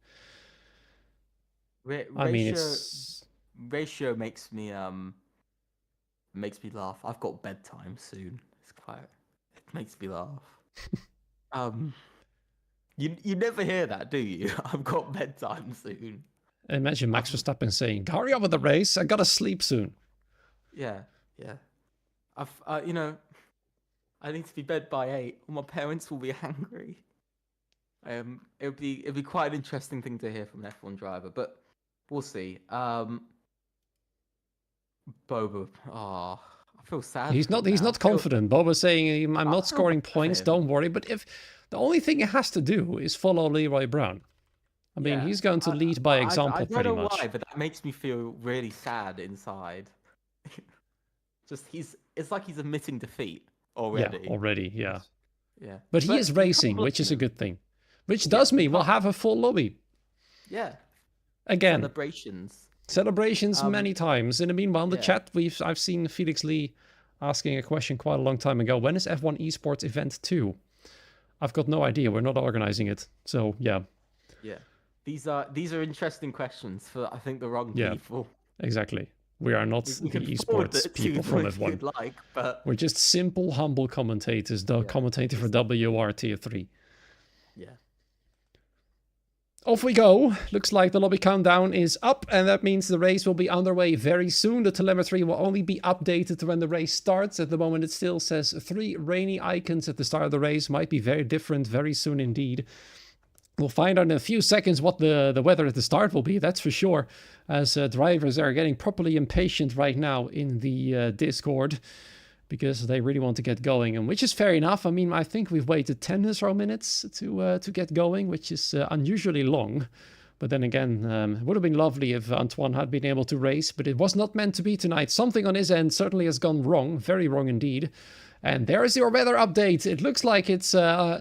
Ratio makes me laugh. I've got bedtime soon. It makes me laugh. You never hear that, do you? I've got bedtime soon. Imagine Max Verstappen saying, "Hurry up with the race! I gotta sleep soon." Yeah. I need to be bed by 8, or my parents will be angry. It'd be quite an interesting thing to hear from an F1 driver, but we'll see. Boba, I feel sad. He's not confident. Boba's saying, "I'm not scoring points. Don't worry." But if the only thing he has to do is follow Leroy Brown, I mean, he's going to lead by example I pretty don't know much. why, but that makes me feel really sad inside. It's like he's admitting defeat already. Yeah, already, yeah. Yeah. But he is racing, which is a good thing. Which does mean we'll have a full lobby. Yeah. Again. Celebrations many times. In the meanwhile, in the chat, I've seen Felix Lee asking a question quite a long time ago. When is F1 Esports Event 2? I've got no idea. We're not organizing it. So, yeah. Yeah. These are interesting questions for, I think, the wrong people. Exactly. We are not We the can forward esports it people to from if F1. you'd like, but We're just simple, humble commentators, though commentating for WOR Tier 3. yeah. Off we go. Looks like the lobby countdown is up, and that means the race will be underway very soon. The telemetry will only be updated when the race starts. At the moment, it still says 3 rainy icons at the start of the race. Might be very different very soon indeed. We'll find out in a few seconds what the weather at the start will be, that's for sure, as drivers are getting properly impatient right now in the Discord, because they really want to get going, and which is fair enough. I mean, I think we've waited 10 or so minutes to get going, which is unusually long. But then again, it would have been lovely if Antoine had been able to race, but it was not meant to be tonight. Something on his end certainly has gone wrong, very wrong indeed. And there's your weather update. It looks like it's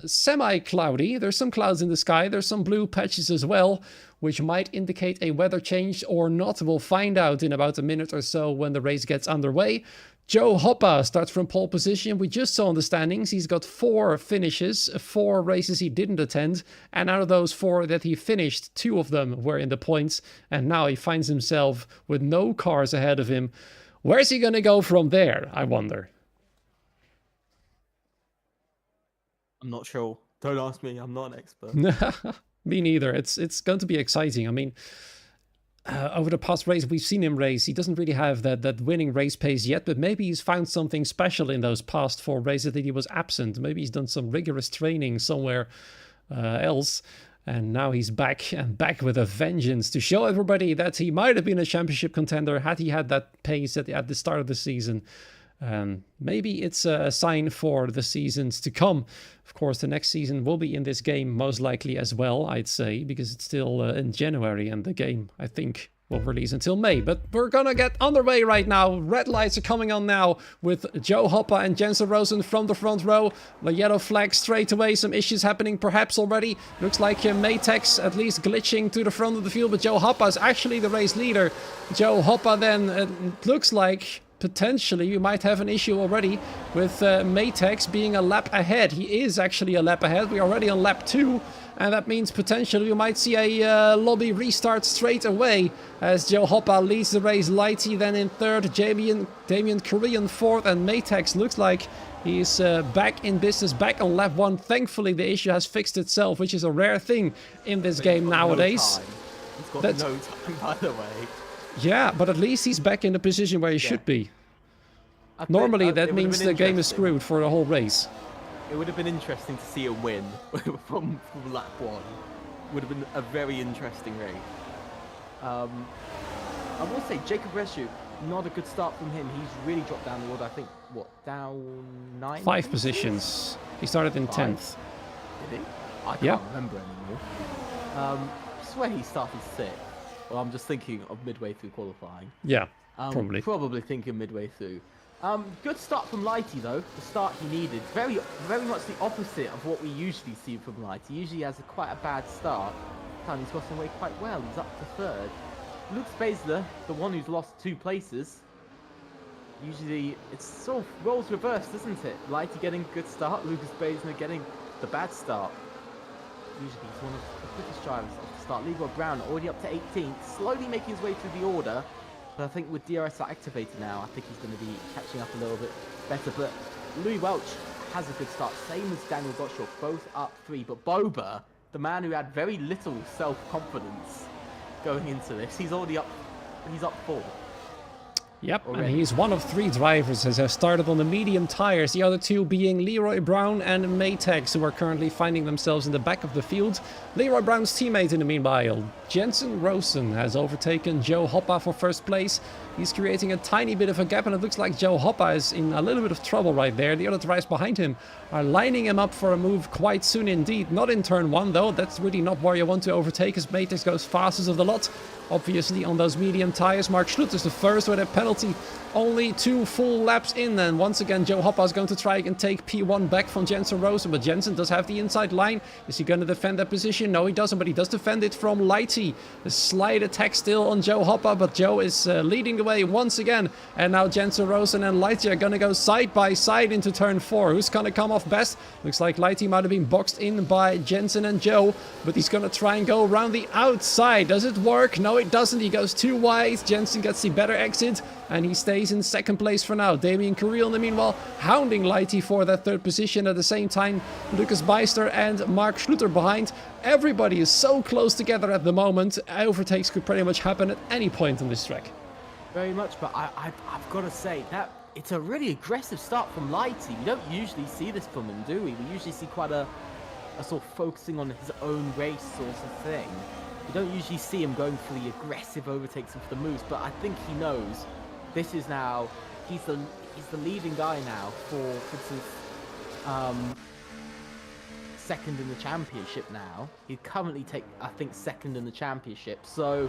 semi-cloudy. There's some clouds in the sky. There's some blue patches as well, which might indicate a weather change or not. We'll find out in about a minute or so when the race gets underway. Joe Hoppa starts from pole position. We just saw in the standings, he's got 4 finishes, 4 races he didn't attend. And out of those 4 that he finished, 2 of them were in the points. And now he finds himself with no cars ahead of him. Where's he going to go from there, I wonder? I'm not sure. Don't ask me. I'm not an expert. Me neither. It's going to be exciting. I mean, over the past race, we've seen him race. He doesn't really have that winning race pace yet, but maybe he's found something special in those past 4 races that he was absent. Maybe he's done some rigorous training somewhere else. And now he's back, and back with a vengeance to show everybody that he might have been a championship contender had he had that pace at the start of the season. Maybe it's a sign for the seasons to come. Of course, the next season will be in this game most likely as well, I'd say, because it's still in January and the game, I think, will release until May. But we're gonna get underway right now. Red lights are coming on now with Joe Hoppa and Jensen Rosen from the front row. The yellow flag straight away. Some issues happening perhaps already. Looks like Maytex at least glitching to the front of the field, but Joe Hoppa is actually the race leader. Joe Hoppa then, it looks like potentially you might have an issue already with Maytex being a lap ahead. He is actually a lap ahead. We're already on lap 2. And that means potentially we might see a lobby restart straight away as Joe Hoppa leads the race. Lighty then in 3rd, Damien Korean 4th, and Maytex looks like he's back in business, back on lap 1. Thankfully the issue has fixed itself, which is a rare thing in this game nowadays. He's got no time, by the way. Yeah, but at least he's back in the position where he should be. Normally that means the game is screwed for the whole race. It would have been interesting to see a win from lap 1. Would have been a very interesting race. I will say Jacob Reshu, not a good start from him. He's really dropped down the order. I think, what, down 9? 5 positions. He started in 10th. Did he? I can't remember anymore. I swear he started 6th. Well, I'm just thinking of midway through qualifying. Yeah, probably. Probably thinking midway through. Good start from Lighty though. The start he needed. Very much the opposite of what we usually see from Lighty. Usually he has quite a bad start. This time he's gotten away quite well. He's up to 3rd. Luke Spazler, the one who's lost 2 places. Usually it's sort of roles reversed, isn't it? Lighty getting a good start, Lucas Spazler getting the bad start. Usually he's one of the quickest drivers off the start. Leroy Brown already up to 18th, slowly making his way through the order. But I think with DRS activated now, I think he's going to be catching up a little bit better. But Louis Welch has a good start, same as Daniel Gottschalk, both up 3. But Boba, the man who had very little self-confidence going into this, he's already up, he's up 4. Yep, already. And he's one of 3 drivers as have started on the medium tires, the other 2 being Leroy Brown and Maytex, who are currently finding themselves in the back of the field. Leroy Brown's teammate in the meanwhile, Jensen Rosen, has overtaken Joe Hoppa for 1st place. He's creating a tiny bit of a gap, and it looks like Joe Hoppa is in a little bit of trouble right there. The other drivers behind him are lining him up for a move quite soon indeed. Not in turn 1 though, that's really not where you want to overtake, as Maytex goes fastest of the lot. Obviously on those medium tires. Mark Schlutt is the first with a penalty Only 2 full laps in, and once again Joe Hoppa is going to try and take P1 back from Jensen Rosen, but Jensen does have the inside line. Is he going to defend that position? No, he doesn't, but he does defend it from Lighty. The slight attack still on Joe Hoppa, but Joe is leading the way once again, and now Jensen Rosen and Lighty are going to go side by side into turn 4. Who's going to come off best? Looks like Lighty might have been boxed in by Jensen and Joe, but he's going to try and go around the outside. Does it work? No, it doesn't. He goes too wide. Jensen gets the better exit, and he stays in second place for now. Damien Carril, in the meanwhile, hounding Lighty for that third position. At the same time, Lucas Beister and Mark Schluter behind. Everybody is so close together at the moment. Overtakes could pretty much happen at any point on this track. Very much, but I've got to say that it's a really aggressive start from Lighty. We don't usually see this from him, do we? We usually see quite a sort of focusing on his own race sort of thing. We don't usually see him going for the aggressive overtakes and for the moves, but I think he knows this is now, he's the leading guy now for instance, second in the championship now. He'd currently take, I think, second in the championship. So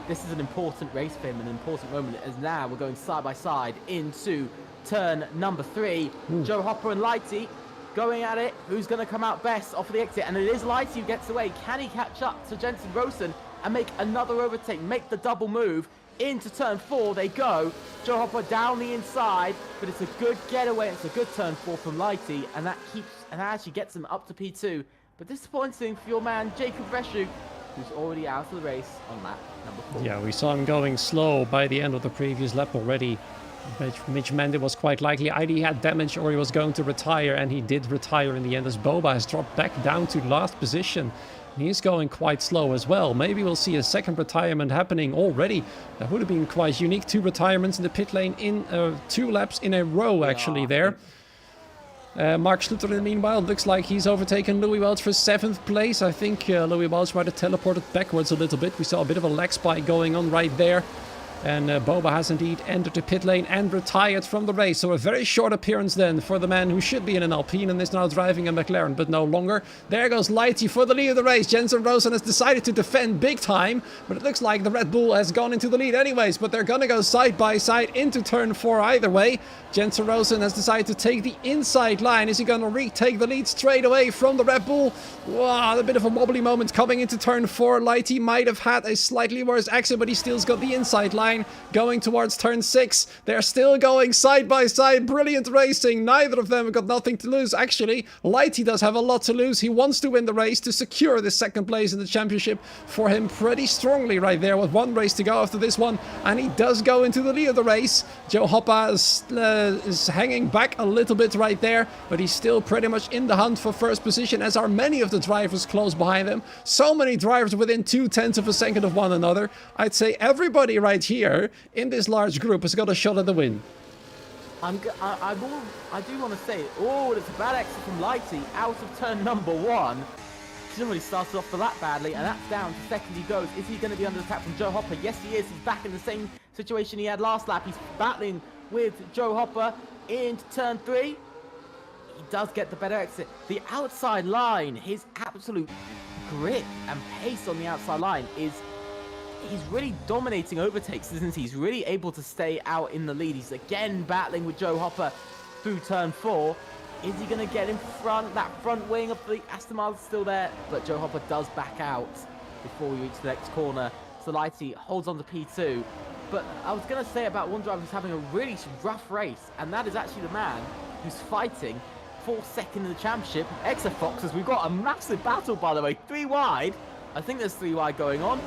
this is an important race for him, an important moment, as now we're going side by side into turn number 3. Joe Hopper and Lighty going at it. Who's going to come out best off of the exit? And it is Lighty who gets away. Can he catch up to Jensen Rosen and make another overtake, make the double move? Into turn 4 they go. Joe Hopper down the inside, but it's a good getaway. It's a good turn 4 from Lighty, and that actually gets him up to P2. But disappointing for your man Jacob Reschu, who's already out of the race on lap number 4. Yeah, we saw him going slow by the end of the previous lap already, which meant it was quite likely either he had damage or he was going to retire, and he did retire in the end as Boba has dropped back down to last position. He's going quite slow as well. Maybe we'll see a second retirement happening already. That would have been quite unique. 2 retirements in the pit lane in 2 laps in a row, actually, there. Mark Schluter, in the meanwhile, looks like he's overtaken Louis Welch for 7th place. I think Louis Welch might have teleported backwards a little bit. We saw a bit of a lag spike going on right there. And Boba has indeed entered the pit lane and retired from the race. So a very short appearance then for the man who should be in an Alpine and is now driving a McLaren, but no longer. There goes Lighty for the lead of the race. Jensen Rosen has decided to defend big time, but it looks like the Red Bull has gone into the lead anyways. But they're going to go side by side into turn 4 either way. Jensen Rosen has decided to take the inside line. Is he going to retake the lead straight away from the Red Bull? Wow, a bit of a wobbly moment coming into turn 4. Lighty might have had a slightly worse exit, but he still's got the inside line. Going towards turn 6. They're still going side by side. Brilliant racing. Neither of them have got nothing to lose. Actually, Lighty does have a lot to lose. He wants to win the race to secure the 2nd place in the championship for him pretty strongly right there, with 1 race to go after this one. And he does go into the lead of the race. Joe Hoppa is hanging back a little bit right there, but he's still pretty much in the hunt for 1st position, as are many of the drivers close behind him. So many drivers within 0.2 of a second of one another. I'd say everybody right here in this large group has got a shot at the win. I do want to say, it's a bad exit from Lighty out of turn number 1. He's already started off the lap badly, and that's down to 2nd he goes. Is he going to be under attack from Joe Hopper? Yes, he is. He's back in the same situation he had last lap. He's battling with Joe Hopper into turn 3. He does get the better exit. The outside line, his absolute grip and pace on the outside line is... He's really dominating overtakes, isn't he? He's really able to stay out in the lead. He's again battling with Joe Hopper through turn 4. Is he going to get in front? That front wing of the Aston Martin's still there, but Joe Hopper does back out before we reach the next corner. So Lighty holds on to P2. But I was going to say about one driver who's having a really rough race, and that is actually the man who's fighting for 2nd in the championship, Exafoxes. We've got a massive battle, by the way. 3 wide. I think there's 3 wide going on.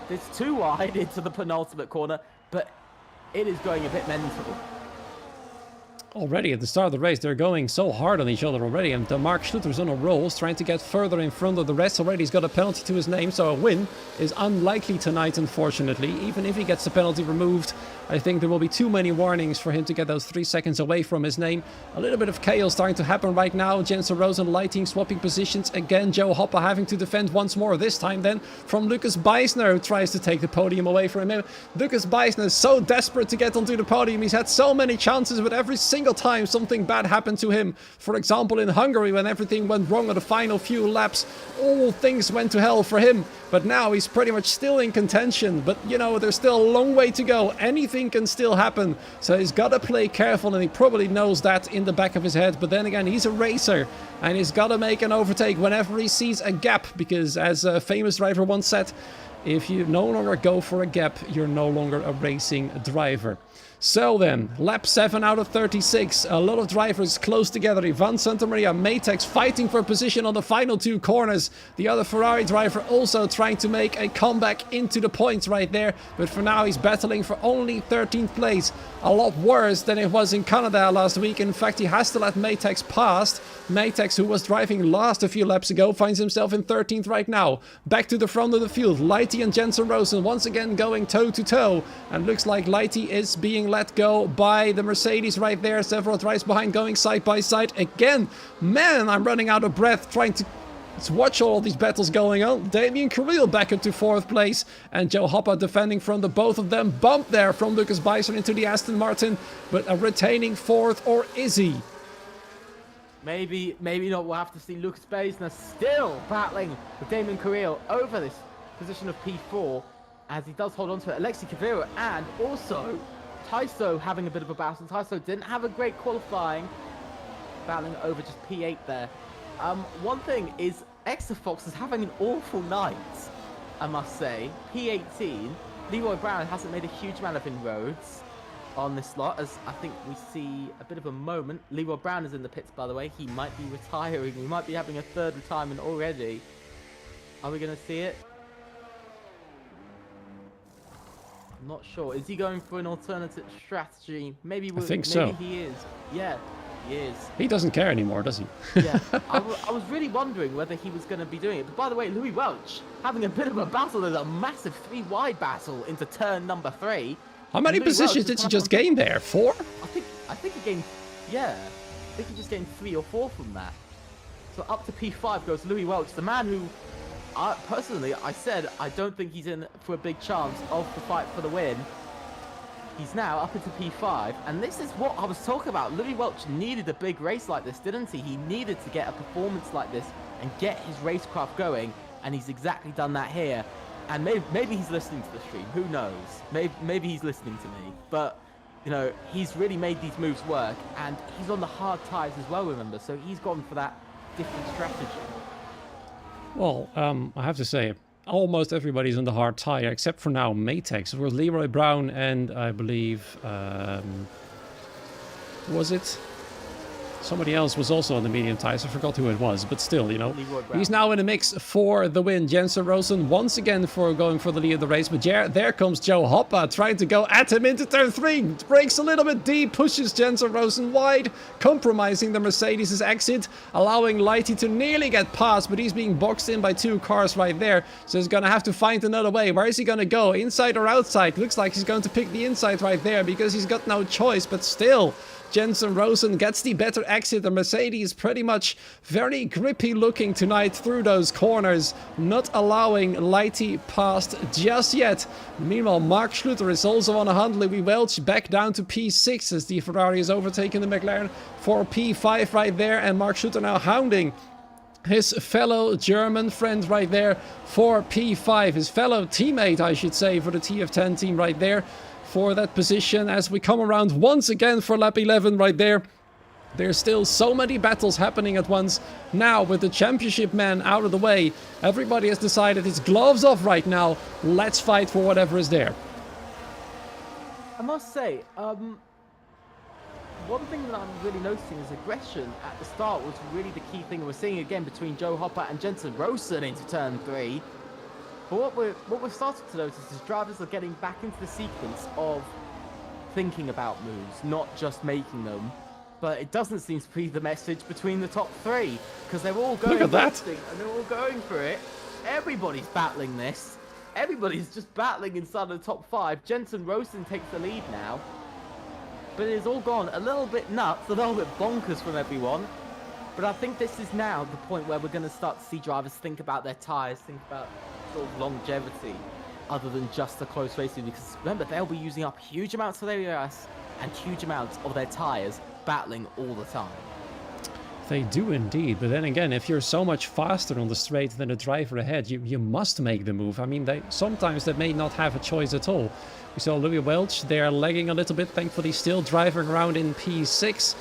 There's 2 wide into the penultimate corner, but it is going a bit mental. Already at the start of the race, they're going so hard on each other already, and Mark Schluter's on a roll, trying to get further in front of the rest already. He's got a penalty to his name, so a win is unlikely tonight, unfortunately. Even if he gets the penalty removed, I think there will be too many warnings for him to get those 3 seconds away from his name. A little bit of chaos starting to happen right now. Jensen Rosen lighting, swapping positions. Again, Joe Hopper having to defend once more. This time then from Lucas Beisner, who tries to take the podium away from him. Lucas Beisner is so desperate to get onto the podium. He's had so many chances, but every single single time something bad happened to him. For example, in Hungary, when everything went wrong on the final few laps, all things went to hell for him. But now he's pretty much still in contention. But, you know, there's still a long way to go. Anything can still happen. So he's got to play careful, and he probably knows that in the back of his head. But then again, he's a racer, and he's got to make an overtake whenever he sees a gap. Because as a famous driver once said, if you no longer go for a gap, you're no longer a racing driver. So then, lap 7 out of 36, a lot of drivers close together. Ivan Santamaria, Matex fighting for position on the final 2 corners. The other Ferrari driver also trying to make a comeback into the points right there. But for now, he's battling for only 13th place. A lot worse than it was in Canada last week. In fact, he has to let Matex past. Matex, who was driving last a few laps ago, finds himself in 13th right now. Back to the front of the field, Lighty and Jensen Rosen once again going toe-to-toe. And looks like Lighty is being let go by the Mercedes right there. Several drives behind, going side by side again. Man, I'm running out of breath trying to watch all these battles going on. Damien Carril back up to 4th place, and Joe Hoppa defending from the both of them. Bump there from Lucas Bison into the Aston Martin, but a retaining 4th, or is he? Maybe not. We'll have to see. Lucas Bison still battling with Damien Carril over this position of P4 as he does hold on to it. Alexi Kavira and also Taiso having a bit of a battle. Taiso didn't have a great qualifying, battling over just P8 there. One thing is Exafox is having an awful night, I must say. P18, Leroy Brown hasn't made a huge amount of inroads on this slot, as I think we see a bit of a moment. Leroy Brown is in the pits, by the way. He might be retiring. We might be having a 3rd retirement already. Are we going to see it? I'm not sure. Is he going for an alternative strategy? Maybe I think so. Maybe he is. Yeah, he is. He doesn't care anymore, does he? Yeah. I was really wondering whether he was going to be doing it. But by the way, Louis Welch having a bit of a battle. There's a massive 3-wide battle into turn number 3. How many positions did he just gain there? 4? I think he gained, yeah. I think he just gained 3 or 4 from that. So up to P5 goes Louis Welch, the man who, personally, I said I don't think he's in for a big chance of the fight for the win. He's now up into P5, and this is what I was talking about. Louis Welch needed a big race like this, didn't he? He needed to get a performance like this and get his racecraft going, and he's exactly done that here. And maybe he's listening to the stream. Who knows? Maybe he's listening to me. But, you know, he's really made these moves work. And he's on the hard tyres as well, remember? So he's gone for that different strategy. Well, I have to say, almost everybody's on the hard tyre, except for now Matex. It was Leroy Brown and I believe... was it? Somebody else was also on the medium tyres. I forgot who it was, but still, you know, he's now in the mix for the win. Jensen Rosen once again for going for the lead of the race, but there comes Joe Hoppa trying to go at him into turn 3. Breaks a little bit deep, pushes Jensen Rosen wide, compromising the Mercedes' exit, allowing Lighty to nearly get past, but he's being boxed in by 2 cars right there, so he's gonna have to find another way. Where is he gonna go? Inside or outside? Looks like he's going to pick the inside right there because he's got no choice, but still... Jensen Rosen gets the better exit. The Mercedes pretty much very grippy looking tonight through those corners, not allowing Lighty past just yet. Meanwhile, Mark Schluter is also on a hunt. Louis Welch back down to P6 as the Ferrari has overtaken the McLaren for P5 right there, and Mark Schluter now hounding his fellow German friend right there for P5. His fellow teammate, I should say, for the TF10 team right there. For that position as we come around once again for lap 11 right there. There's still so many battles happening at once. Now with the championship man out of the way, everybody has decided it's gloves off right now. Let's fight for whatever is there. I must say, one thing that I'm really noticing is aggression at the start was really the key thing we're seeing again between Joe Hoppa and Jensen Rosen into turn 3. But what we've started to notice is drivers are getting back into the sequence of thinking about moves, not just making them. But it doesn't seem to be the message between the top 3, because they're all going Look at that. And they're all going for it. Everybody's battling this. Everybody's just battling inside the top 5. Jensen Rosen takes the lead now. But it's all gone a little bit nuts, a little bit bonkers from everyone. But I think this is now the point where we're going to start to see drivers think about their tyres, think about sort of longevity, other than just the close racing. Because remember, they'll be using up huge amounts of their ERS and huge amounts of their tyres battling all the time. They do indeed, but then again, if you're so much faster on the straight than the driver ahead, you must make the move. I mean, sometimes they may not have a choice at all. We saw Louis Welch, they're lagging a little bit, thankfully still driving around in P6.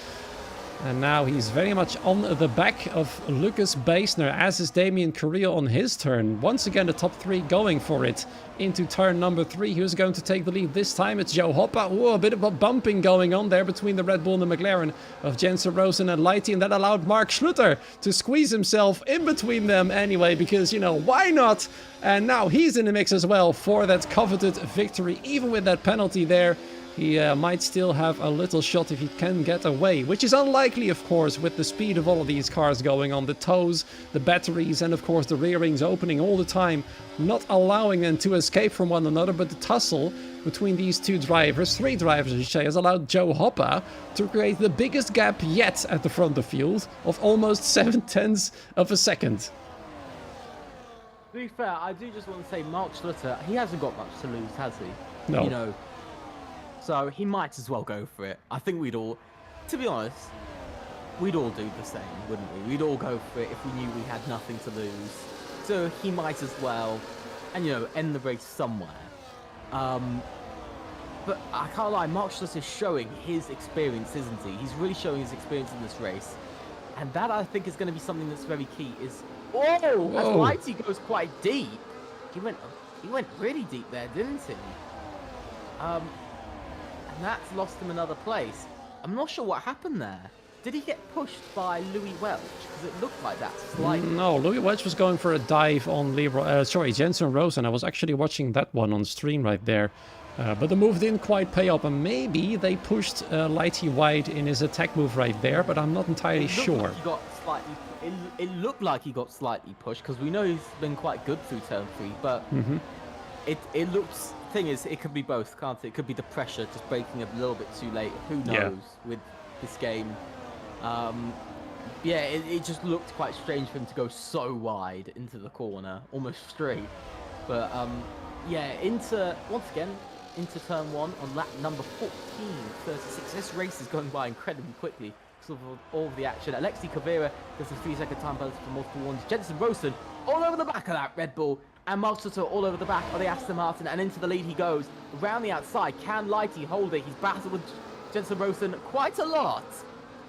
And now he's very much on the back of Lucas Baesner, as is Damien Carrillo on his turn. Once again, the top three going for it into turn number 3. Who's going to take the lead this time? It's Joe Hoppa. Whoa, a bit of a bumping going on there between the Red Bull and the McLaren of Jensen Rosen and Lighty, and that allowed Mark Schluter to squeeze himself in between them anyway, because, you know, why not? And now he's in the mix as well for that coveted victory, even with that penalty there. He might still have a little shot if he can get away, which is unlikely, of course, with the speed of all of these cars going on. The toes, the batteries, and of course the rear rings opening all the time, not allowing them to escape from one another. But the tussle between these two drivers, 3 drivers I should say, has allowed Joe Hoppa to create the biggest gap yet at the front of the field of almost 7/10 of a second. To be fair, I do just want to say Mark Schluter, he hasn't got much to lose, has he? No. You know, so he might as well go for it. I think we'd all, to be honest, we'd all do the same, wouldn't we? We'd all go for it if we knew we had nothing to lose. So he might as well, and you know, end the race somewhere. But I can't lie, Mark Schluter is showing his experience, isn't he? He's really showing his experience in this race. And that, I think, is going to be something that's very key, is... Whoa! As Lighty goes quite deep. He went really deep there, didn't he? And that's lost him another place. I'm not sure what happened there. Did he get pushed by Louis Welch? Because it looked like that slightly. No, Louis Welch was going for a dive on Jensen Rosen. I was actually watching that one on stream right there. But the move didn't quite pay off, and maybe they pushed Lighty wide in his attack move right there, but I'm not entirely sure. It looked like he got slightly pushed, because we know he's been quite good through turn 3, but it looks... Thing is, it could be both, can't it? It could be the pressure just breaking a little bit too late. Who knows with this game? Yeah, it just looked quite strange for him to go so wide into the corner, almost straight. But yeah, once again into turn 1 on lap number 14:36. This race is going by incredibly quickly because of all of the action. Alexei Kavira does a 3-second time penalty for multiple ones. Jensen Rosen all over the back of that Red Bull. And Mark Schluter all over the back of the Aston Martin, and into the lead he goes. Around the outside, can Lighty hold it? He's battled with Jensen Rosen quite a lot.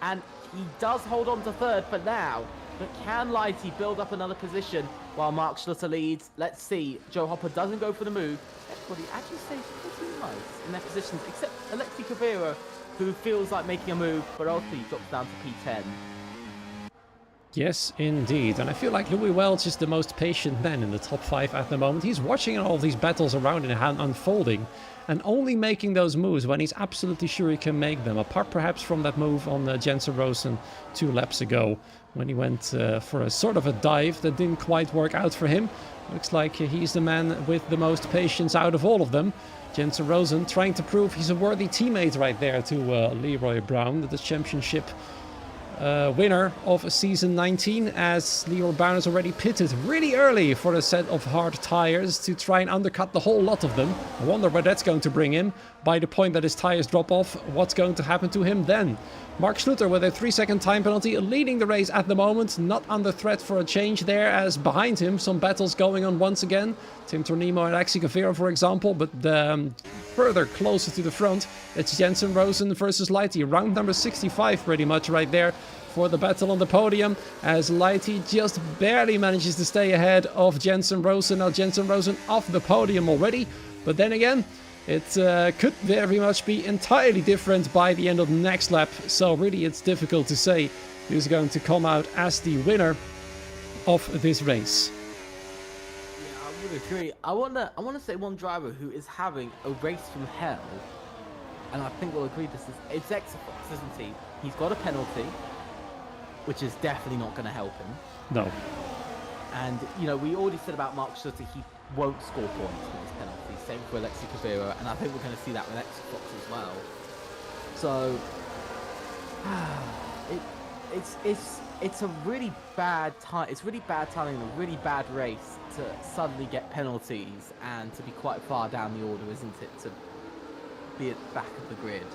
And he does hold on to 3rd for now. But can Lighty build up another position while Mark Schluter leads? Let's see. Joe Hopper doesn't go for the move. Everybody actually stays pretty nice in their positions, except Alexei Kavira, who feels like making a move, but also he drops down to P10. Yes, indeed. And I feel like Louis Welch is the most patient man in the top 5 at the moment. He's watching all these battles around him unfolding and only making those moves when he's absolutely sure he can make them. Apart perhaps from that move on Jensen Rosen 2 laps ago when he went for a sort of a dive that didn't quite work out for him. Looks like he's the man with the most patience out of all of them. Jensen Rosen trying to prove he's a worthy teammate right there to Leroy Brown, the championship winner of season 19, as Leroy Brown has already pitted really early for a set of hard tires to try and undercut the whole lot of them. I wonder where that's going to bring him. By the point that his tires drop off, what's going to happen to him then? Mark Schluter with a 3-second time penalty, leading the race at the moment, not under threat for a change there, as behind him some battles going on once again. Tim Tornimo and Alexei Kavira, for example, but further closer to the front, it's Jensen Rosen versus Lighty. Round number 65 pretty much right there for the battle on the podium, as Lighty just barely manages to stay ahead of Jensen Rosen. Now Jensen Rosen off the podium already, but then again, it could very much be entirely different by the end of the next lap. So really it's difficult to say who's going to come out as the winner of this race. Yeah, I would agree. I wanna say one driver who is having a race from hell, and I think we'll agree it's Exafox, isn't he? He's got a penalty, which is definitely not going to help him. No. And, you know, we already said about Mark Schluter, he won't score points with his penalty. Same for Alexei Kavira, and I think we're going to see that with Exafox as well. So, it's a really bad time. It's really bad timing and a really bad race to suddenly get penalties and to be quite far down the order, isn't it? To be at the back of the grid.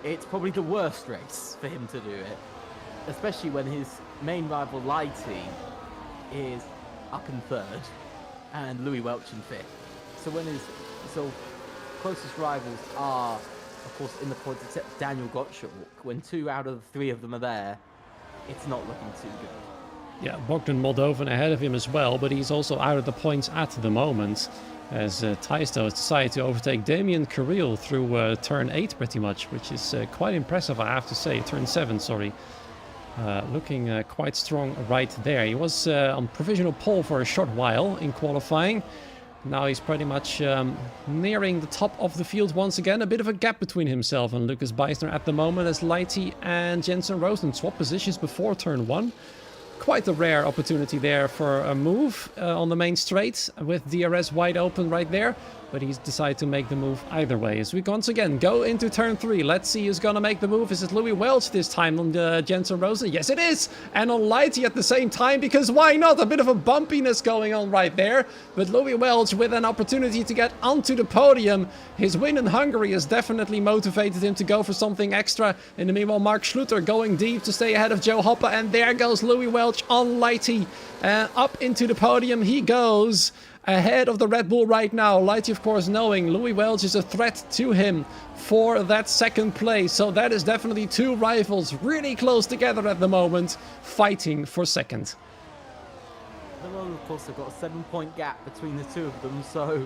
it's probably the worst race for him to do it, especially when his main rival Lighty is up in third and Louis Welch in fifth. So when his closest rivals are, of course, in the points except Daniel Gottschalk, when 2 out of 3 of them are there, it's not looking too good. Yeah, Bogdan Moldovan ahead of him as well, but he's also out of the points at the moment, as Taisto has decided to overtake Damien Carril through turn 8 pretty much, which is quite impressive, I have to say. Turn 7, sorry. Looking quite strong right there. He was on provisional pole for a short while in qualifying. Now he's pretty much nearing the top of the field once again. A bit of a gap between himself and Lucas Beisner at the moment, as Lighty and Jensen Rosen swap positions before turn 1. Quite a rare opportunity there for a move on the main straight, with DRS wide open right there. But he's decided to make the move either way. As we once again go into turn 3, let's see who's gonna make the move. Is it Louis Welch this time on Jensen Rosen? Yes, it is! And on Lighty at the same time, because why not? A bit of a bumpiness going on right there. But Louis Welch with an opportunity to get onto the podium. His win in Hungary has definitely motivated him to go for something extra. In the meanwhile, Mark Schluter going deep to stay ahead of Joe Hopper. And there goes Louis Welch on Lighty. Up into the podium he goes. Ahead of the Red Bull right now. Lighty, of course, knowing Louis Welch is a threat to him for that second place. So that is definitely 2 rivals really close together at the moment, fighting for second. Well, of course, they've got a 7-point gap between the 2 of them. So,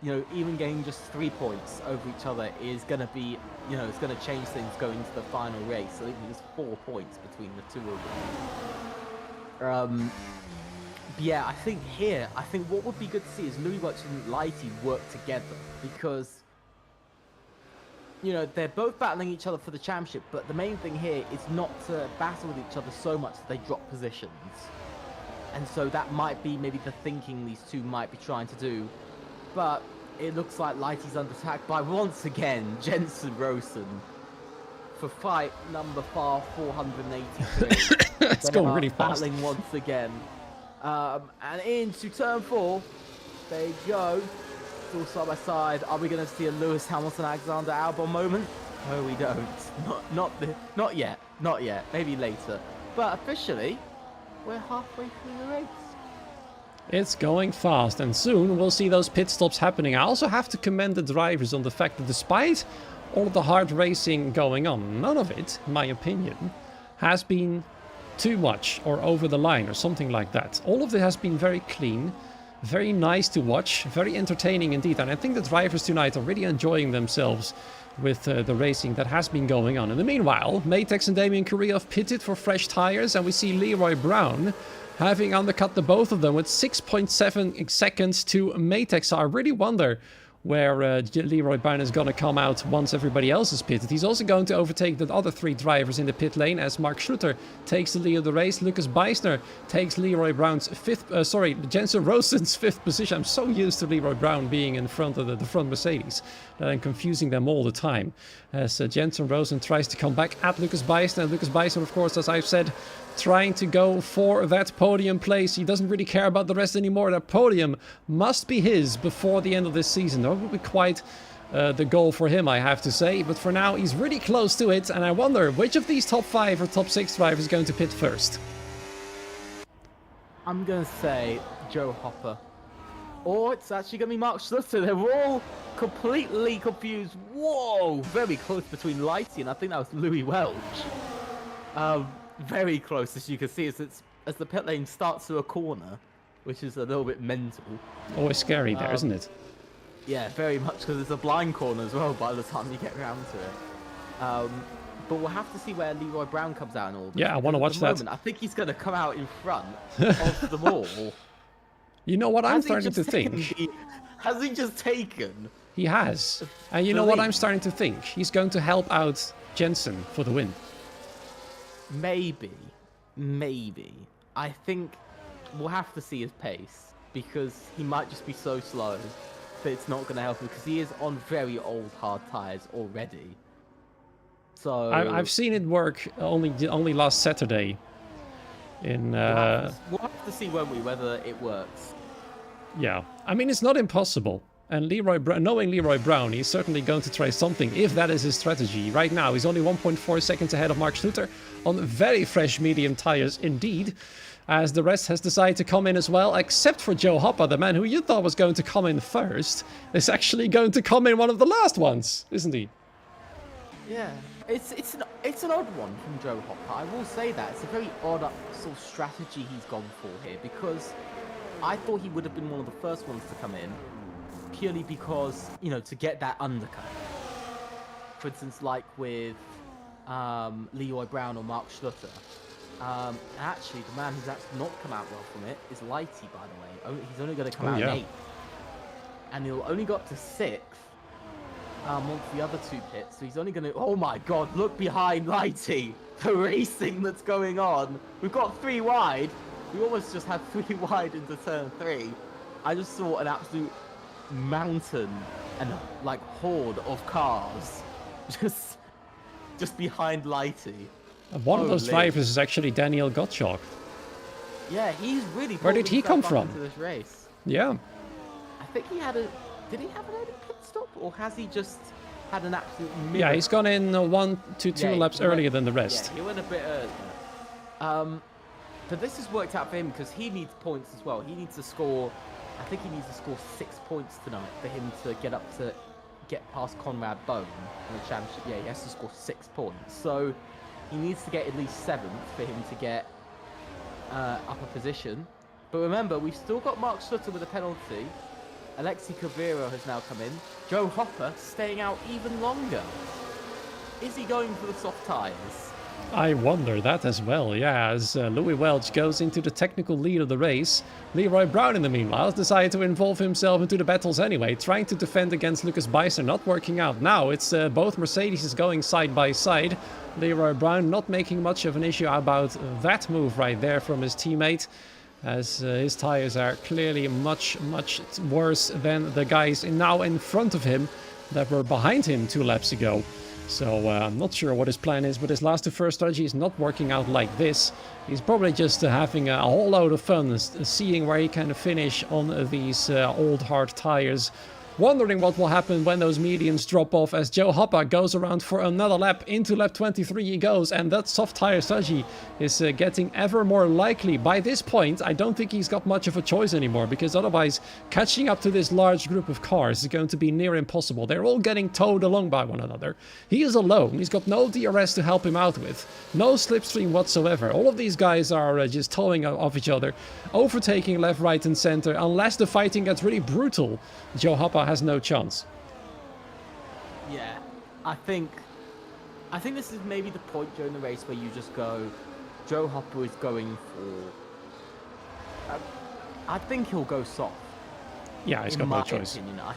you know, even getting just 3 points over each other is going to be, you know, it's going to change things going into the final race. So I think there's 4 points between the 2 of them. Yeah, I think what would be good to see is Louis Welch and Lighty work together, because, you know, they're both battling each other for the championship, but the main thing here is not to battle with each other so much that they drop positions. And so that might be maybe the thinking these 2 might be trying to do. But it looks like Lighty's under attack by, once again, Jensen Rosen for fight number 483. It's going really fast. Battling once again. And into turn 4, there you go. Still side by side. Are we going to see a Lewis Hamilton Alexander Albon moment? No, we don't. Not yet. Maybe later. But officially, we're halfway through the race. It's going fast, and soon we'll see those pit stops happening. I also have to commend the drivers on the fact that despite all of the hard racing going on, none of it, in my opinion, has been too much or over the line or something like that. All of it has been very clean, very nice to watch, very entertaining indeed. And I think the drivers tonight are really enjoying themselves with the racing that has been going on. In the meanwhile, Matex and Damien Correa have pitted for fresh tires, and we see Leroy Brown having undercut the both of them with 6.7 seconds to Matex. So I really wonder where Leroy Brown is going to come out once everybody else is pitted. He's also going to overtake the other 3 drivers in the pit lane as Mark Schluter takes the lead of the race. Lucas Beisner takes Leroy Brown's Jensen Rosen's 5th position. I'm so used to Leroy Brown being in front of the front Mercedes that I'm confusing them all the time. As Jensen Rosen tries to come back at Lucas Beisner. And Lucas Beisner, of course, as I've said, trying to go for that podium place. He doesn't really care about the rest anymore. That podium must be his before the end of this season. That would be quite the goal for him, I have to say. But for now, he's really close to it. And I wonder which of these top 5 or top 6 drivers is going to pit first. I'm going to say Joe Hopper. Or it's actually going to be Mark Schluter. They're all completely confused. Whoa! Very close between Lighty and I think that was Louis Welch. Very close, as you can see, as the pit lane starts to a corner, which is a little bit mental. Always scary there, isn't it? Yeah, very much, because it's a blind corner as well by the time you get around to it. But we'll have to see where Leroy Brown comes out in all this. Yeah, I want to watch that. I think he's going to come out in front of them all. You know what I'm starting to think? Has he just taken? He has. And you know what I'm starting to think? He's going to help out Jensen for the win. Maybe. I think we'll have to see his pace, because he might just be so slow that it's not going to help him, because he is on very old hard tires already. So I've seen it work only last Saturday. We'll have to see, won't we, whether it works. Yeah, I mean, it's not impossible. And knowing Leroy Brown, he's certainly going to try something, if that is his strategy. Right now, he's only 1.4 seconds ahead of Mark Schluter on very fresh medium tires indeed, as the rest has decided to come in as well, except for Joe Hopper, the man who you thought was going to come in first, is actually going to come in one of the last ones, isn't he? Yeah, it's an odd one from Joe Hopper. I will say that it's a very odd sort of strategy he's gone for here, because I thought he would have been one of the first ones to come in, purely because, you know, to get that undercut. For instance, like with Leroy Brown or Mark Schluter. Actually, the man who's actually not come out well from it is Lighty, by the way. He's only going to come out in 8th. And he'll only got to 6th once the other 2 pits. So he's only going to... Oh my god, look behind Lighty! The racing that's going on! We've got 3 wide. We almost just had 3 wide into turn 3. I just saw an absolute mountain and like horde of cars just behind Lighty. One of those drivers is actually Daniel Gottschalk. Yeah, he's really... Where did he come from? Into this race. Yeah. I think he had a... Did he have an early pit stop, or has he just had an absolute miracle? Yeah, he's gone in 1 to 2 laps earlier than the rest. Yeah, he went a bit earlier. But this has worked out for him because he needs points as well. He needs to score... I think he needs to score 6 points tonight for him to get past Conrad Bone in the championship. Yeah, he has to score 6 points. So he needs to get at least 7th for him to get upper position. But remember, we've still got Mark Schluter with a penalty. Alexi Cavero has now come in. Joe Hopper staying out even longer. Is he going for the soft tyres? I wonder that as well, yeah, as Louis Welch goes into the technical lead of the race. Leroy Brown, in the meanwhile, has decided to involve himself into the battles anyway, trying to defend against Lucas Beiser, not working out. Now it's both Mercedes going side by side. Leroy Brown not making much of an issue about that move right there from his teammate, as his tires are clearly much worse than the guys now in front of him that were behind him 2 laps ago. So I'm not sure what his plan is, but his last to first strategy is not working out like this. He's probably just having a whole load of fun, seeing where he can finish on these old hard tires. Wondering what will happen when those mediums drop off as Joe Hopper goes around for another lap. Into lap 23 he goes, and that soft tire strategy is getting ever more likely. By this point, I don't think he's got much of a choice anymore, because otherwise catching up to this large group of cars is going to be near impossible. They're all getting towed along by one another. He is alone. He's got no DRS to help him out with. No slipstream whatsoever. All of these guys are just towing off each other, overtaking left, right and center. Unless the fighting gets really brutal, Joe Hopper has no chance. Yeah, I think this is maybe the point during the race where you just go, Joe Hopper is going for... I think he'll go soft. Yeah, he's got no choice. Opinion. I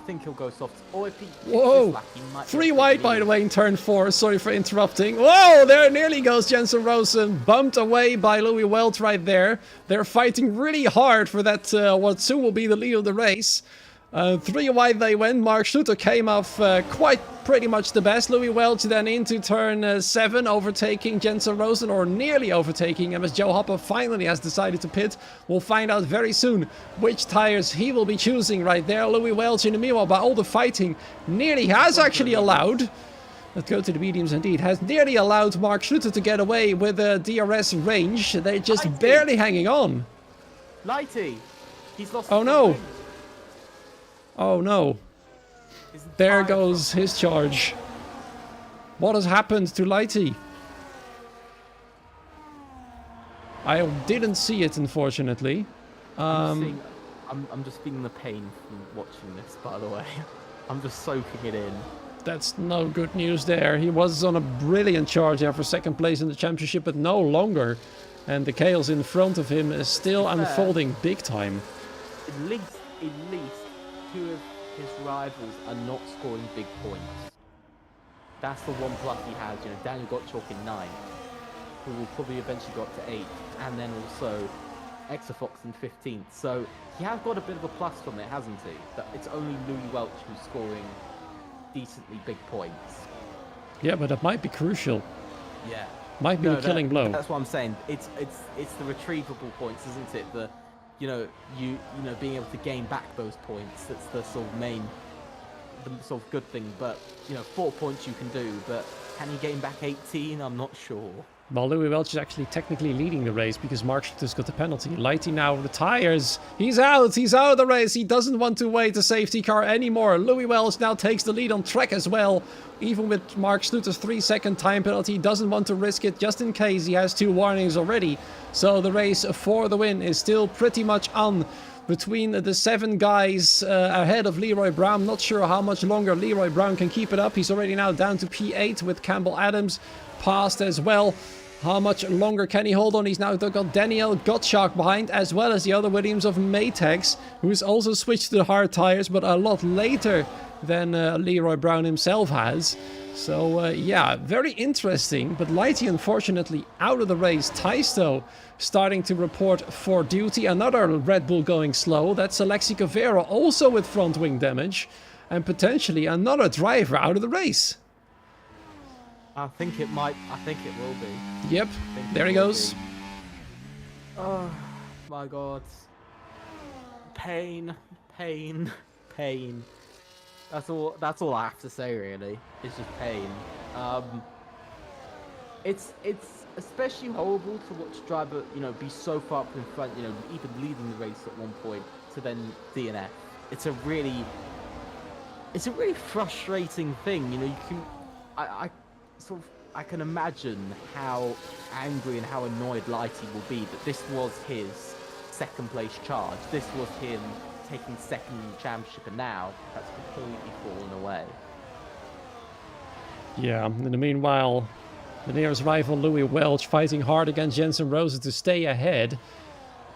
think he'll go soft. Or if he... Whoa! Slack, he might 3 wide, by the way, in turn 4. Sorry for interrupting. Whoa! There nearly goes Jensen Rosen. Bumped away by Louis Welch right there. They're fighting really hard for that, what soon will be the lead of the race. 3 wide they went. Mark Schluter came off quite pretty much the best. Louis Welch then into turn 7, overtaking Jensen Rosen, or nearly overtaking him, as Joe Hopper finally has decided to pit. We'll find out very soon which tires he will be choosing right there. Louis Welch, in the meanwhile, by all the fighting, nearly has actually allowed... Let's go to the mediums indeed. Has nearly allowed Mark Schluter to get away with a DRS range. They're just barely hanging on. Lighty! He's lost... Oh no! Oh no. There goes his charge. What has happened to Lighty? I didn't see it, unfortunately. I'm just feeling the pain from watching this, by the way. I'm just soaking it in. That's no good news there. He was on a brilliant charge there for 2nd place in the championship, but no longer. And the chaos in front of him is still unfolding big time. At least 2 of his rivals are not scoring big points. That's the one plus he has. You know, Daniel Gottschalk in 9th, who will probably eventually go up to 8th, and then also Exafox in 15th. So he has got a bit of a plus from it, hasn't he? That it's only Louis Welch who's scoring decently big points. Yeah, but that might be crucial. Yeah. Might be the killing blow. That's what I'm saying. It's the retrievable points, isn't it? you know being able to gain back those points. That's the sort of the sort of good thing. But 4 points you can do, but can you gain back 18? I'm not sure. Well, Louis Welch is actually technically leading the race because Mark Schutter's got the penalty. Lighty now retires. He's out of the race. He doesn't want to wait a safety car anymore. Louis Welch now takes the lead on track as well. Even with Mark Schutter's 3-second time penalty, he doesn't want to risk it just in case he has 2 warnings already. So the race for the win is still pretty much on between the 7 guys ahead of Leroy Brown. Not sure how much longer Leroy Brown can keep it up. He's already now down to P8 with Campbell Adams passed as well. How much longer can he hold on? He's now got Daniel Gottschalk behind, as well as the other Williams of Maytex, who's also switched to the hard tires, but a lot later than Leroy Brown himself has. So yeah, very interesting. But Lighty unfortunately out of the race. Taisto starting to report for duty. Another Red Bull going slow. That's Alexi Cavero also with front wing damage. And potentially another driver out of the race. I think it will be. Yep, there he goes. Oh my god. Pain. That's all I have to say really. It's just pain. It's especially horrible to watch a driver, be so far up in front, even leading the race at one point to then DNF. It's a really frustrating thing. I can imagine how angry and how annoyed Lighty will be that this was his second place charge. This was him taking second in the championship, and now that's completely fallen away. Yeah, in the meanwhile, the nearest rival Louis Welch fighting hard against Jensen Rosen to stay ahead.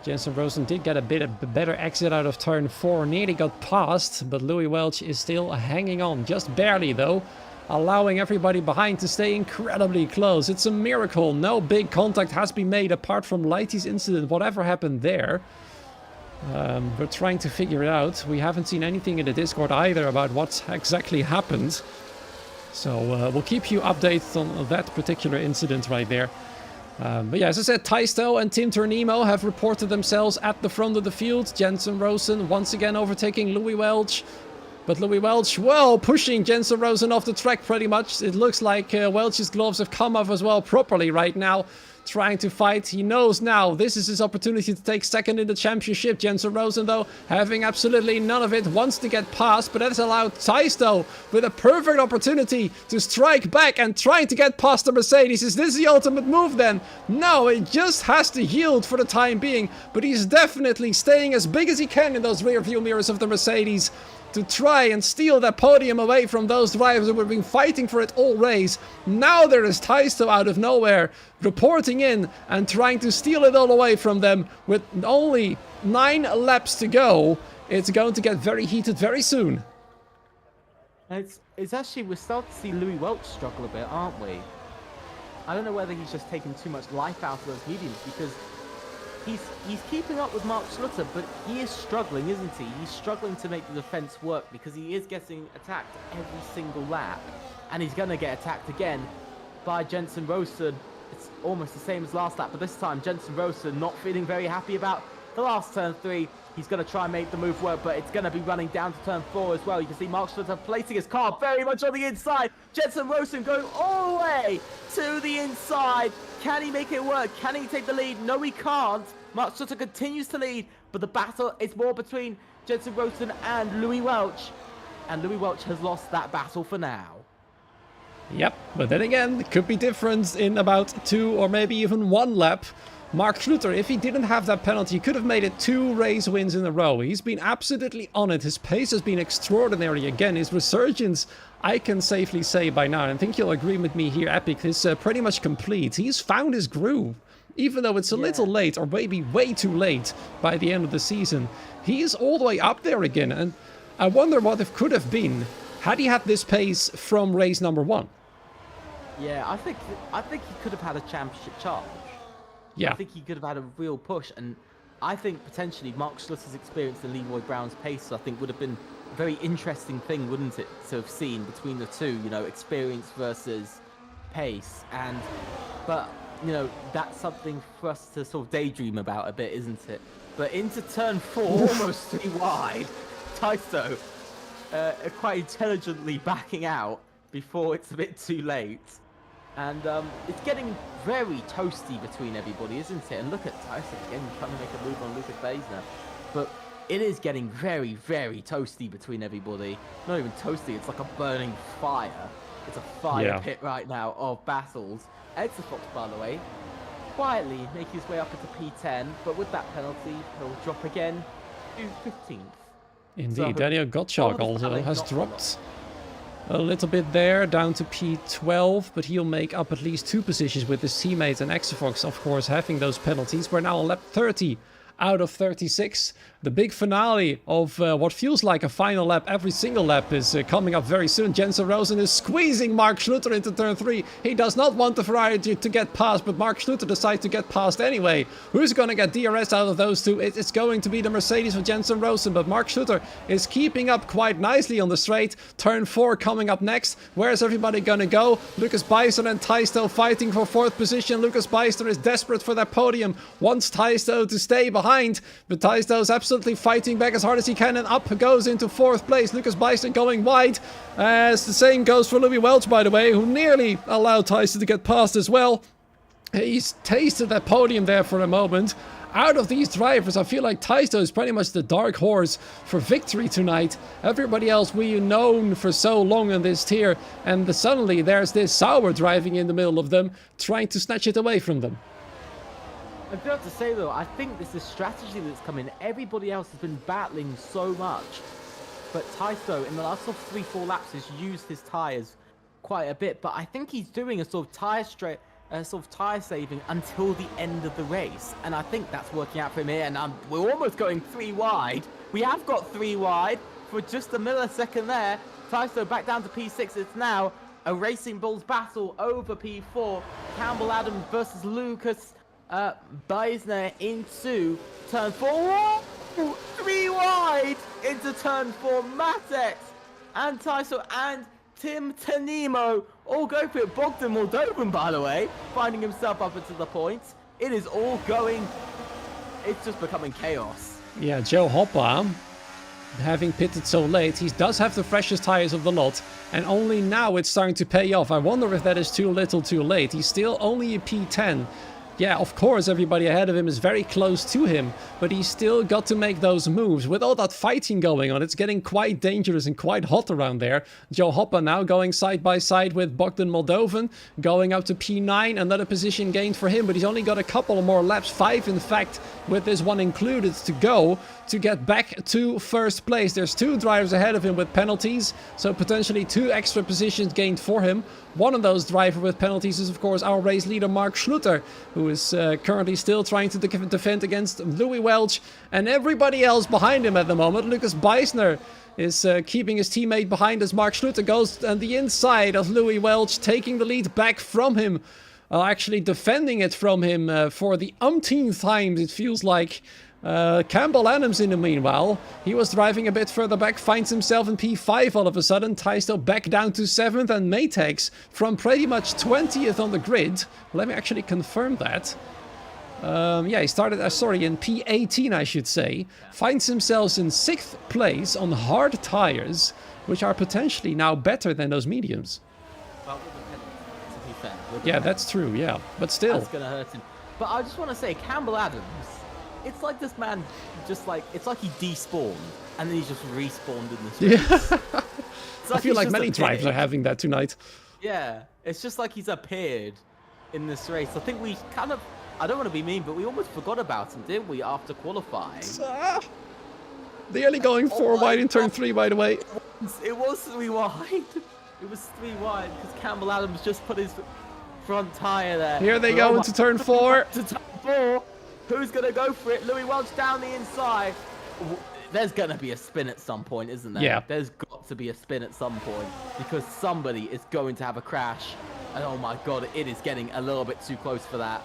Jensen Rosen did get a better exit out of turn 4, nearly got past, but Louis Welch is still hanging on, just barely though, allowing everybody behind to stay incredibly close. It's a miracle. No big contact has been made apart from Lighty's incident, whatever happened there. We're trying to figure it out. We haven't seen anything in the Discord either about what exactly happened. So we'll keep you updated on that particular incident right there. But yeah, as I said, Taisto and Tim Turnimo have reported themselves at the front of the field. Jensen Rosen once again overtaking Louis Welch. But Louis Welch, well, pushing Jensen Rosen off the track pretty much. It looks like Welch's gloves have come off as well properly right now. Trying to fight. He knows now this is his opportunity to take second in the championship. Jensen Rosen, though, having absolutely none of it, wants to get past, but that's allowed Taisto with a perfect opportunity to strike back and trying to get past the Mercedes. Is this the ultimate move then? No, it just has to yield for the time being, but he's definitely staying as big as he can in those rear view mirrors of the Mercedes to try and steal that podium away from those drivers who have been fighting for it all race. Now there is Taisto out of nowhere reporting in and trying to steal it all away from them with only 9 laps to go. It's going to get very heated very soon. It's actually, we're starting to see Louis Welch struggle a bit, aren't we? I don't know whether he's just taking too much life out of those mediums, because he's keeping up with Mark Schlutter, but he is struggling, isn't he? He's struggling to make the defense work because he is getting attacked every single lap, and he's going to get attacked again by Jensen Rosen. It's almost the same as last lap, but this time Jensen Rosen not feeling very happy about the last turn 3. He's going to try and make the move work, but it's going to be running down to turn 4 as well. You can see Mark Schlutter placing his car very much on the inside. Jensen Rosen going all the way to the inside. Can he make it work? Can he take the lead? No, he can't. Mark Schlutter continues to lead, but the battle is more between Jensen Rosen and Louis Welch. And Louis Welch has lost that battle for now. Yep, but then again, it could be different in about 2 or maybe even 1 lap. Mark Schlutter, if he didn't have that penalty, he could have made it 2 race wins in a row. He's been absolutely on it. His pace has been extraordinary again. His resurgence, I can safely say by now, and I think you'll agree with me here, Epic, is pretty much complete. He's found his groove. Even though it's a little late, or maybe way too late by the end of the season, he's all the way up there again. And I wonder what it could have been had he had this pace from race number 1. Yeah, I think he could have had a championship charge. Yeah. I think he could have had a real push, and I think potentially Mark Schlutter's experience and Leroy Brown's pace, I think, would have been a very interesting thing, wouldn't it, to have seen between the two, experience versus pace. But you know, that's something for us to sort of daydream about a bit, isn't it? But into turn 4, almost 3 wide, Taisto quite intelligently backing out before it's a bit too late. And it's getting very toasty between everybody, isn't it? And look at Tyson again trying to make a move on Lucas Baisner. But it is getting very, very toasty between everybody. Not even toasty, it's like a burning fire. It's a fire pit right now of battles. Exafox, by the way, quietly making his way up into P10, but with that penalty, he'll drop again to 15th. Indeed, So, Daniel Gottschalk also has dropped a little bit there, down to P12, but he'll make up at least 2 positions with his teammates, and Exafox, of course, having those penalties. We're now on lap 30 out of 36. The big finale of what feels like a final lap. Every single lap is coming up very soon. Jensen Rosen is squeezing Mark Schluter into turn 3. He does not want the Ferrari to get past, but Mark Schluter decides to get past anyway. Who's going to get DRS out of those two? It's going to be the Mercedes of Jensen Rosen, but Mark Schluter is keeping up quite nicely on the straight. Turn 4 coming up next. Where's everybody going to go? Lucas Beister and Taisto fighting for 4th position. Lucas Beister is desperate for that podium. Wants Taisto to stay behind, but Taisto's absolutely fighting back as hard as he can, and up goes into 4th place. Lucas Beister going wide, as the same goes for Louis Welch, by the way, who nearly allowed Taisto to get past as well. He's tasted that podium there for a moment. Out of these drivers, I feel like Taisto is pretty much the dark horse for victory tonight. Everybody else we've known for so long in this tier, and suddenly there's this Sauer driving in the middle of them, trying to snatch it away from them. I do have to say though, I think this is strategy that's come in. Everybody else has been battling so much, but Taisto in the last sort of 3-4 laps has used his tyres quite a bit. But I think he's doing a sort of tyre saving until the end of the race, and I think that's working out for him here. And we're almost going 3 wide. We have got 3 wide for just a millisecond there. Taisto back down to P6. It's now a Racing Bulls battle over P4. Campbell Adams versus Lucas Beisner into turn 4. 3 wide into turn 4. Matex and Taisto and Tim Tanimo all go for it. Bogdan Moldovan, by the way, finding himself up into the points. It is all going. It's just becoming chaos. Yeah, Joe Hoppa, having pitted so late, he does have the freshest tires of the lot, and only now it's starting to pay off. I wonder if that is too little too late. He's still only a P10. Yeah, of course, everybody ahead of him is very close to him, but he's still got to make those moves. With all that fighting going on, it's getting quite dangerous and quite hot around there. Joe Hoppa now going side by side with Bogdan Moldovan, going up to P9, another position gained for him, but he's only got a couple more laps, 5 in fact, with this one included to go to get back to 1st place. There's 2 drivers ahead of him with penalties, so potentially 2 extra positions gained for him. One of those drivers with penalties is, of course, our race leader Mark Schluter, who is currently still trying to defend against Louis Welch and everybody else behind him at the moment. Lucas Beisner is keeping his teammate behind as Mark Schluter goes on the inside of Louis Welch, taking the lead back from him. Actually defending it from him for the umpteenth time, it feels like. Campbell Adams in the meanwhile, he was driving a bit further back, finds himself in P5 all of a sudden. Taisto back down to 7th, and Matex from pretty much 20th on the grid. Let me actually confirm that. Yeah, he started, in P18 I should say. Finds himself in 6th place on hard tires, which are potentially now better than those mediums. Well, with the penalty, to be fair. Yeah, that's true, yeah. But still. That's going to hurt him. But I just want to say, Campbell Adams, it's like this man it's like he despawned and then he just respawned in this race. Yeah. Like I feel like many drivers are having that tonight. Yeah, it's just like he's appeared in this race. I think we kind of, I don't want to be mean, but we almost forgot about him, didn't we, after qualifying? Nearly going 4 wide in turn 3, by the way. It was 3 wide. It was 3 wide because Campbell Adams just put his front tyre there. Here they go into turn 4. To turn 4. Who's going to go for it? Louis Welch down the inside. There's going to be a spin at some point, isn't there? Yeah. There's got to be a spin at some point because somebody is going to have a crash. And oh my God, it is getting a little bit too close for that.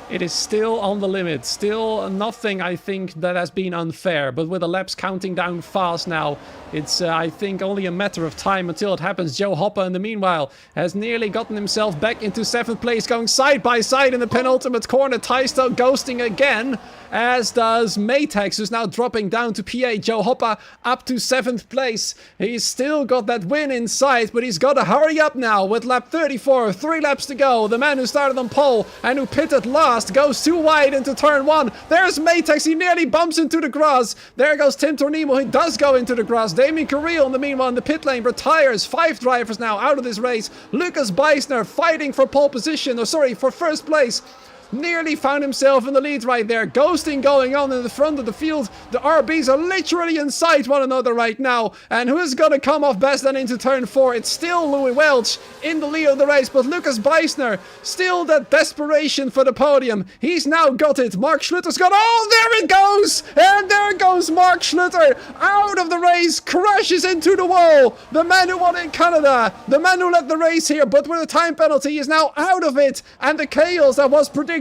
It is still on the limit. Still nothing, I think, that has been unfair. But with the laps counting down fast now, it's, I think, only a matter of time until it happens. Joe Hopper, in the meanwhile, has nearly gotten himself back into 7th place, going side by side in the penultimate corner. Taisto ghosting again, as does Matex, who's now dropping down to P8. Joe Hopper up to 7th place. He's still got that win in sight, but he's got to hurry up now with lap 34. 3 laps to go. The man who started on pole and who pitted last goes too wide into turn 1. There's Matex. He nearly bumps into the grass. There goes Tim Tornimo. He does go into the grass. Damien Carrillo, in the meanwhile, in the pit lane, retires. 5 drivers now out of this race. Lucas Beisner fighting for pole position, or sorry, for first place. Nearly found himself in the lead right there. Ghosting going on in the front of the field. The RBs are literally inside one another right now. And who is going to come off best then into turn 4? It's still Louis Welch in the lead of the race. But Lucas Beisner, still that desperation for the podium. He's now got it. Mark Schlutter's got... Oh, there it goes! And there goes Mark Schlutter out of the race. Crashes into the wall. The man who won in Canada. The man who led the race here. But with a time penalty is now out of it. And the chaos that was predicted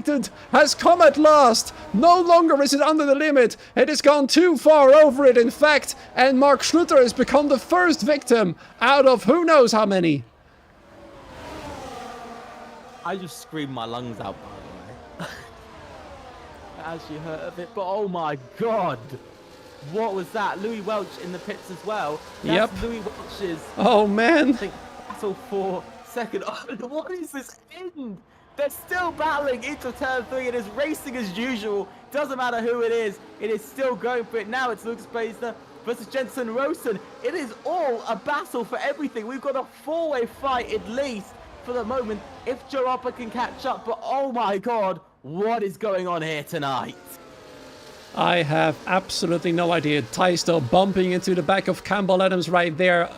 has come at last. No longer is it under the limit. It has gone too far over it, in fact, and Mark Schlutter has become the first victim out of who knows how many. I just screamed my lungs out, by the way. As you heard of it, but oh my god, what was that? Louis Welch in the pits as well. That's Yep. Louis Welch's, Oh man. I think, battle for second. Oh, what is this end? They're still battling into turn 3. It is racing as usual. Doesn't matter who it is still going for it. Now it's Lucas Beisner versus Jensen Rosen. It is all a battle for everything. We've got a 4-way fight at least for the moment, if Joe Hopper can catch up. But oh my god, what is going on here tonight? I have absolutely no idea. Taisto bumping into the back of Campbell Adams right there.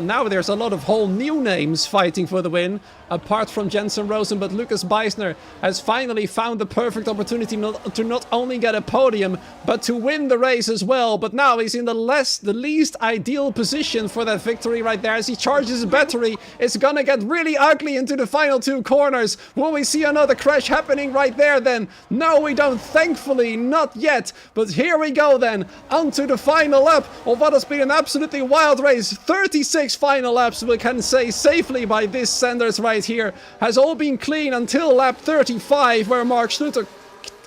Now there's a lot of whole new names fighting for the win, apart from Jensen Rosen, but Lucas Beisner has finally found the perfect opportunity to not only get a podium, but to win the race as well. But now he's in the least ideal position for that victory right there. As he charges his battery, it's gonna get really ugly into the final 2 corners. Will we see another crash happening right there then? No, we don't. Thankfully, not yet. But here we go then, onto the final lap of what has been an absolutely wild race. 36 final laps, we can say safely by this standards right here. Has all been clean until lap 35, where Mark Schluter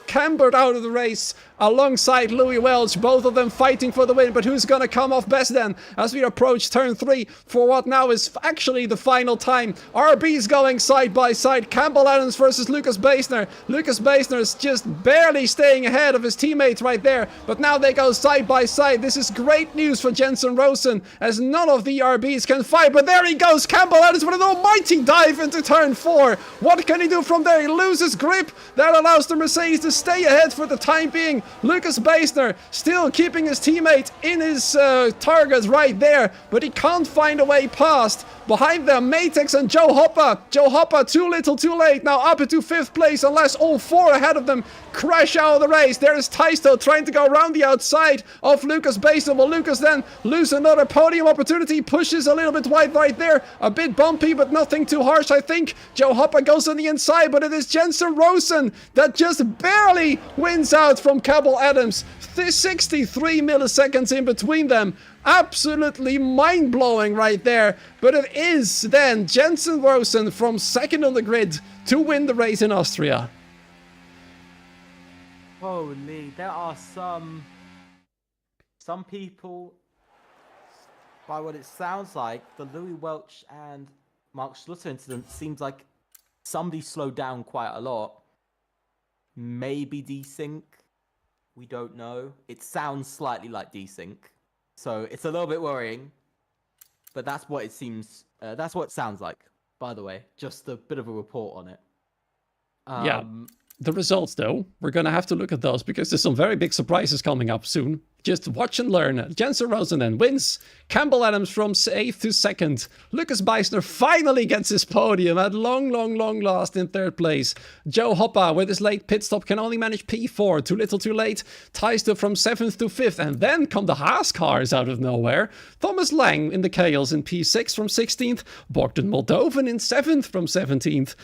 cambered out of the race alongside Louis Welch, both of them fighting for the win. But who's gonna come off best then as we approach turn 3 for what now is actually the final time? RB's going side by side. Campbell Adams versus Lucas Beisner. Lucas Beisner is just barely staying ahead of his teammates right there, but now they go side by side. This is great news for Jensen Rosen, as none of the RBs can fight. But there he goes, Campbell Adams with an almighty dive into turn 4. What can he do from there? He loses grip. That allows the Mercedes to stay ahead for the time being. Lucas Beisner still keeping his teammate in his target right there, but he can't find a way past. Behind them, Matex and Joe Hopper. Joe Hopper too little too late, now up into 5th place unless all 4 ahead of them crash out of the race. There is Taisto trying to go around the outside of Lucas Beisner. Will Lucas then lose another podium opportunity? Pushes a little bit wide right there. A bit bumpy, but nothing too harsh, I think. Joe Hopper goes on the inside, but it is Jensen Rosen that just barely wins out from Campbell Adams. 63 milliseconds in between them. Absolutely mind-blowing right there. But it is then Jensen Rosen from 2nd on the grid to win the race in Austria. Holy, there are some people, by what it sounds like, the Louis Welch and Mark Schlutter incident seems like somebody slowed down quite a lot. Maybe desync. We don't know. It sounds slightly like desync. So it's a little bit worrying. But that's what it seems, that's what it sounds like, by the way. Just a bit of a report on it. Yeah. The results, though, we're going to have to look at those because there's some very big surprises coming up soon. Just watch and learn. Jensen Rosen then wins. Campbell Adams from 8th to 2nd. Lucas Beisner finally gets his podium at long last in 3rd place. Joe Hopper with his late pit stop can only manage P4. Too little too late. Taisto from 7th to 5th. And then come the Haas cars out of nowhere. Thomas Lang in the chaos in P6 from 16th. Bogdan Moldovan in 7th from 17th.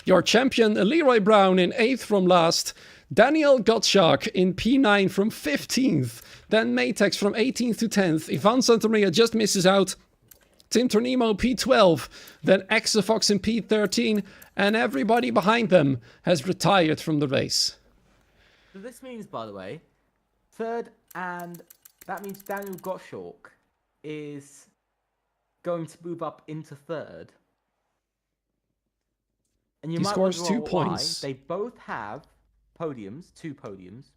Your champion Leroy Brown in 8th from last. Daniel Gottschalk in P9 from 15th. Then Matex from 18th to 10th. Ivan Santamaria just misses out. Tim Tornimo P12. Then Exafox in P13. And everybody behind them has retired from the race. So this means, by the way, third, and that means Daniel Gottschalk is going to move up into third. And you He might scores wonder 2 why. points. They both have podiums, 2 podiums,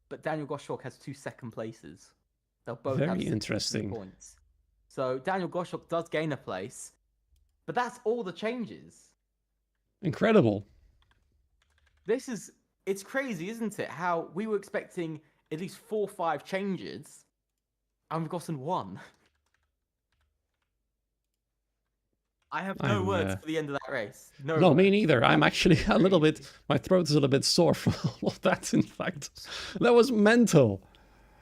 but Daniel Gottschalk has 2 second places. They'll both have Very 63 interesting. points. So Daniel Gottschalk does gain a place, but that's all the changes. Incredible. It's crazy, isn't it? How we were expecting at least 4 or 5 changes, and we've gotten 1. I have no words for the end of that race. No, me neither. I'm actually a little bit, my throat is a little bit sore from all of that, in fact. That was mental.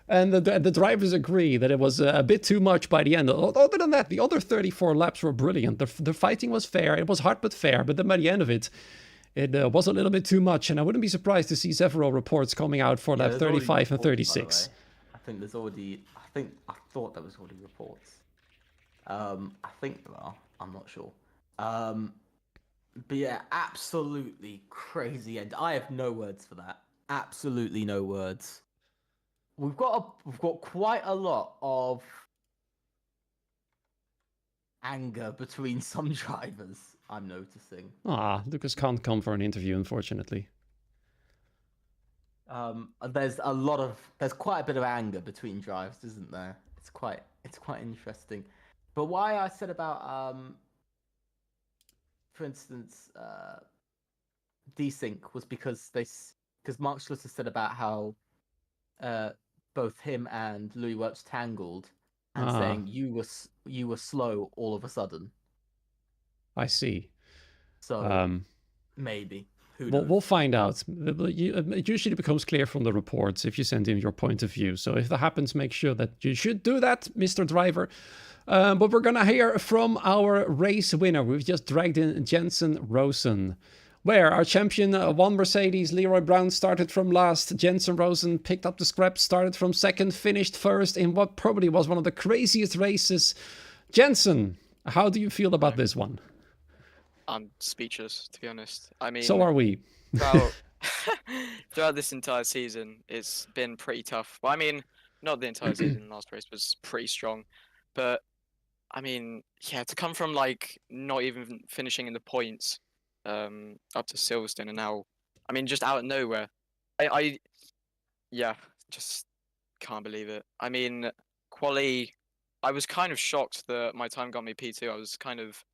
And the drivers agree that it was a bit too much by the end. Other than that, the other 34 laps were brilliant. The fighting was fair. It was hard but fair. But then by the end of it, it was a little bit too much. And I wouldn't be surprised to see several reports coming out for lap 35 and 36. I think there's already, I thought there was already reports. I think there are. I'm not sure. But yeah, absolutely crazy end. I have no words for that. Absolutely no words. We've got quite a lot of anger between some drivers, I'm noticing. Lucas can't come for an interview, unfortunately. There's quite a bit of anger between drivers, isn't there? It's quite interesting. But why I said about for instance, desync was because Mark Schlusser said about how both him and Louis Welch tangled, and saying you were slow all of a sudden. I see. So maybe. Who knows? We'll find out. It usually becomes clear from the reports if you send in your point of view. So if that happens, make sure that you should do that, Mr. Driver. But we're going to hear from our race winner. We've just dragged in Jensen Rosen. Where our champion won Mercedes, Leroy Brown started from last. Jensen Rosen picked up the scraps, started from second, finished first in what probably was one of the craziest races. Jensen, how do you feel about this one? I'm speechless, to be honest. I mean, so are we. Throughout this entire season, it's been pretty tough. Well, I mean, not the entire season. Last race was pretty strong, but I mean, yeah, to come from like not even finishing in the points, up to Silverstone, and now, I mean, just out of nowhere, I just can't believe it. I mean, quali, I was kind of shocked that my time got me P2. I was kind of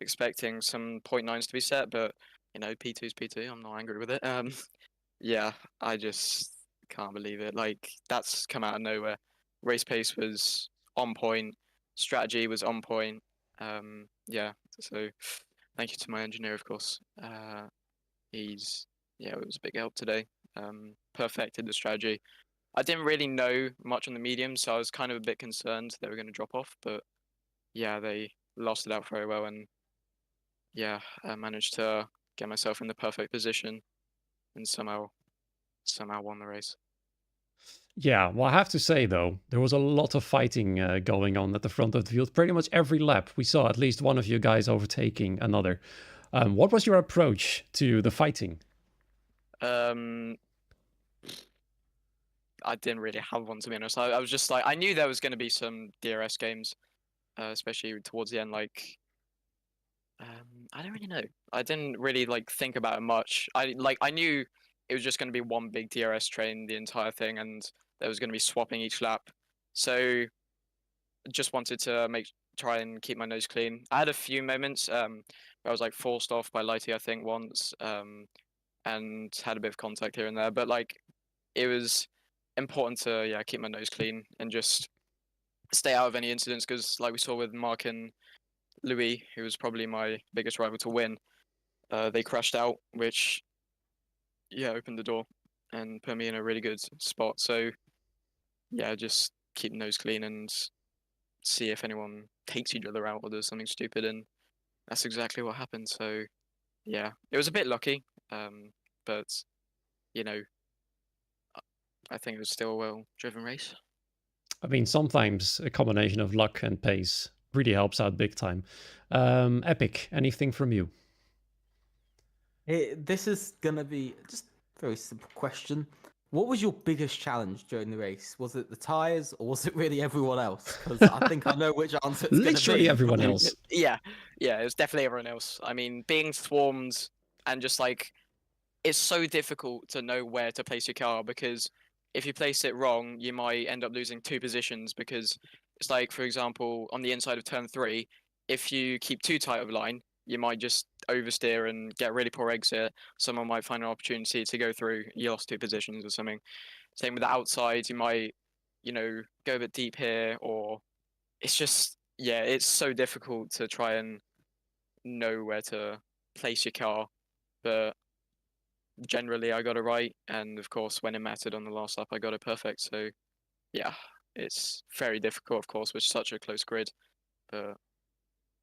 expecting some 0.9s to be set, but you know, P2's P2. I'm not angry with it. Yeah, I just can't believe it. Like, that's come out of nowhere. Race pace was on point. Strategy was on point. Yeah, so thank you to my engineer, of course. It was a big help today. Perfected the strategy. I didn't really know much on the medium, so I was kind of a bit concerned they were going to drop off, but yeah, they lost it out very well, and yeah, I managed to get myself in the perfect position and somehow won the race. Yeah, well, I have to say, though, there was a lot of fighting going on at the front of the field. Pretty much every lap, we saw at least one of you guys overtaking another. What was your approach to the fighting? I didn't really have one, to be honest. I was just like, I knew there was going to be some DRS games, especially towards the end. Like, I don't really know. I didn't really like think about it much. I knew it was just going to be one big DRS train the entire thing, and there was going to be swapping each lap. So just wanted to try and keep my nose clean. I had a few moments where I was like forced off by Lighty, I think, once, and had a bit of contact here and there. But like, it was important to keep my nose clean and just stay out of any incidents, because like we saw with Mark and Louis, who was probably my biggest rival to win, they crashed out, which opened the door and put me in a really good spot. So yeah, just keep nose clean and see if anyone takes each other out or does something stupid, and that's exactly what happened. So yeah, it was a bit lucky, but you know, I think it was still a well-driven race. I mean, sometimes a combination of luck and pace really helps out big time. Epic, anything from you? This is gonna be just a very simple question. What was your biggest challenge during the race? Was it the tires, or was it really everyone else? Because I think I know which answer it's gonna Literally be. everyone else. Yeah, it was definitely everyone else. I mean, being swarmed and just like it's so difficult to know where to place your car because if you place it wrong, you might end up losing 2 positions because it's like, for example, on the inside of turn 3, if you keep too tight of a line, you might just oversteer and get a really poor exit. Someone might find an opportunity to go through. You lost 2 positions or something. Same with the outside, you might, go a bit deep here, or it's just, yeah, it's so difficult to try and know where to place your car. But generally I got it right, and of course when it mattered on the last lap I got it perfect. So yeah, it's very difficult of course with such a close grid, but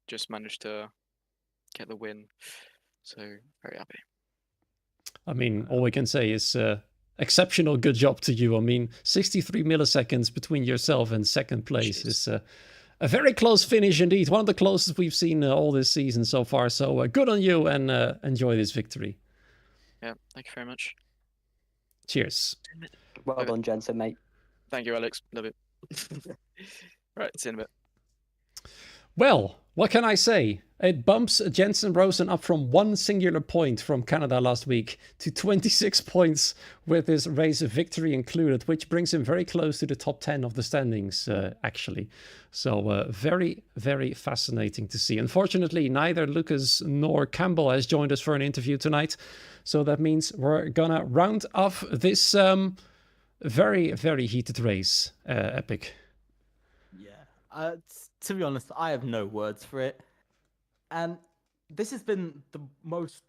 just managed to get the win, so very happy. I mean, all we can say is exceptional good job to you. I mean, 63 milliseconds between yourself and second place is a very close finish indeed. One of the closest we've seen all this season so far. So good on you, and enjoy this victory. Yeah, thank you very much. Cheers. Well done, Jensen, mate. Thank you, Alex. Love it. Right, see you in a bit. Well, what can I say? It bumps Jensen Rosen up from 1 singular point from Canada last week to 26 points with his race victory included, which brings him very close to the top 10 of the standings, actually. So very, very fascinating to see. Unfortunately, neither Lucas nor Campbell has joined us for an interview tonight. So that means we're gonna round off this very, very heated race, Epic. Yeah. To be honest, I have no words for it. And this has been the most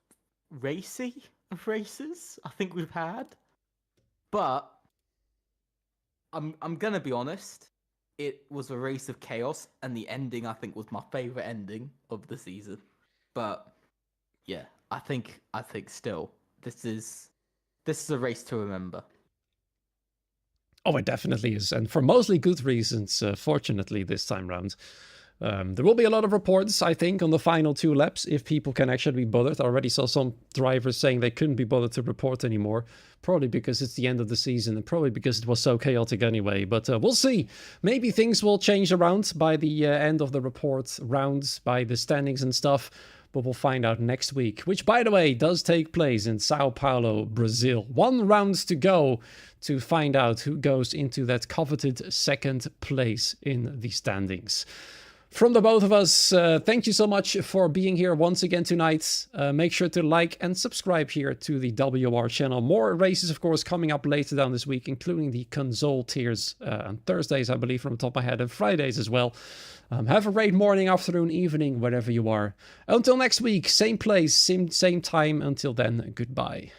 racy of races I think we've had. But I'm gonna be honest, it was a race of chaos, and the ending I think was my favorite ending of the season. But yeah, I think still this is a race to remember. Oh, it definitely is. And for mostly good reasons, fortunately, this time round. There will be a lot of reports, I think, on the final 2 laps, if people can actually be bothered. I already saw some drivers saying they couldn't be bothered to report anymore, probably because it's the end of the season and probably because it was so chaotic anyway. But we'll see. Maybe things will change around by the end of the report rounds, by the standings and stuff. But we'll find out next week, which, by the way, does take place in Sao Paulo, Brazil. 1 round to go to find out who goes into that coveted second place in the standings. From the both of us, thank you so much for being here once again tonight. Make sure to like and subscribe here to the WOR channel. More races, of course, coming up later down this week, including the console tiers on Thursdays, I believe, from the top of my head, and Fridays as well. Have a great morning, afternoon, evening, wherever you are. Until next week, same place, same time. Until then, goodbye.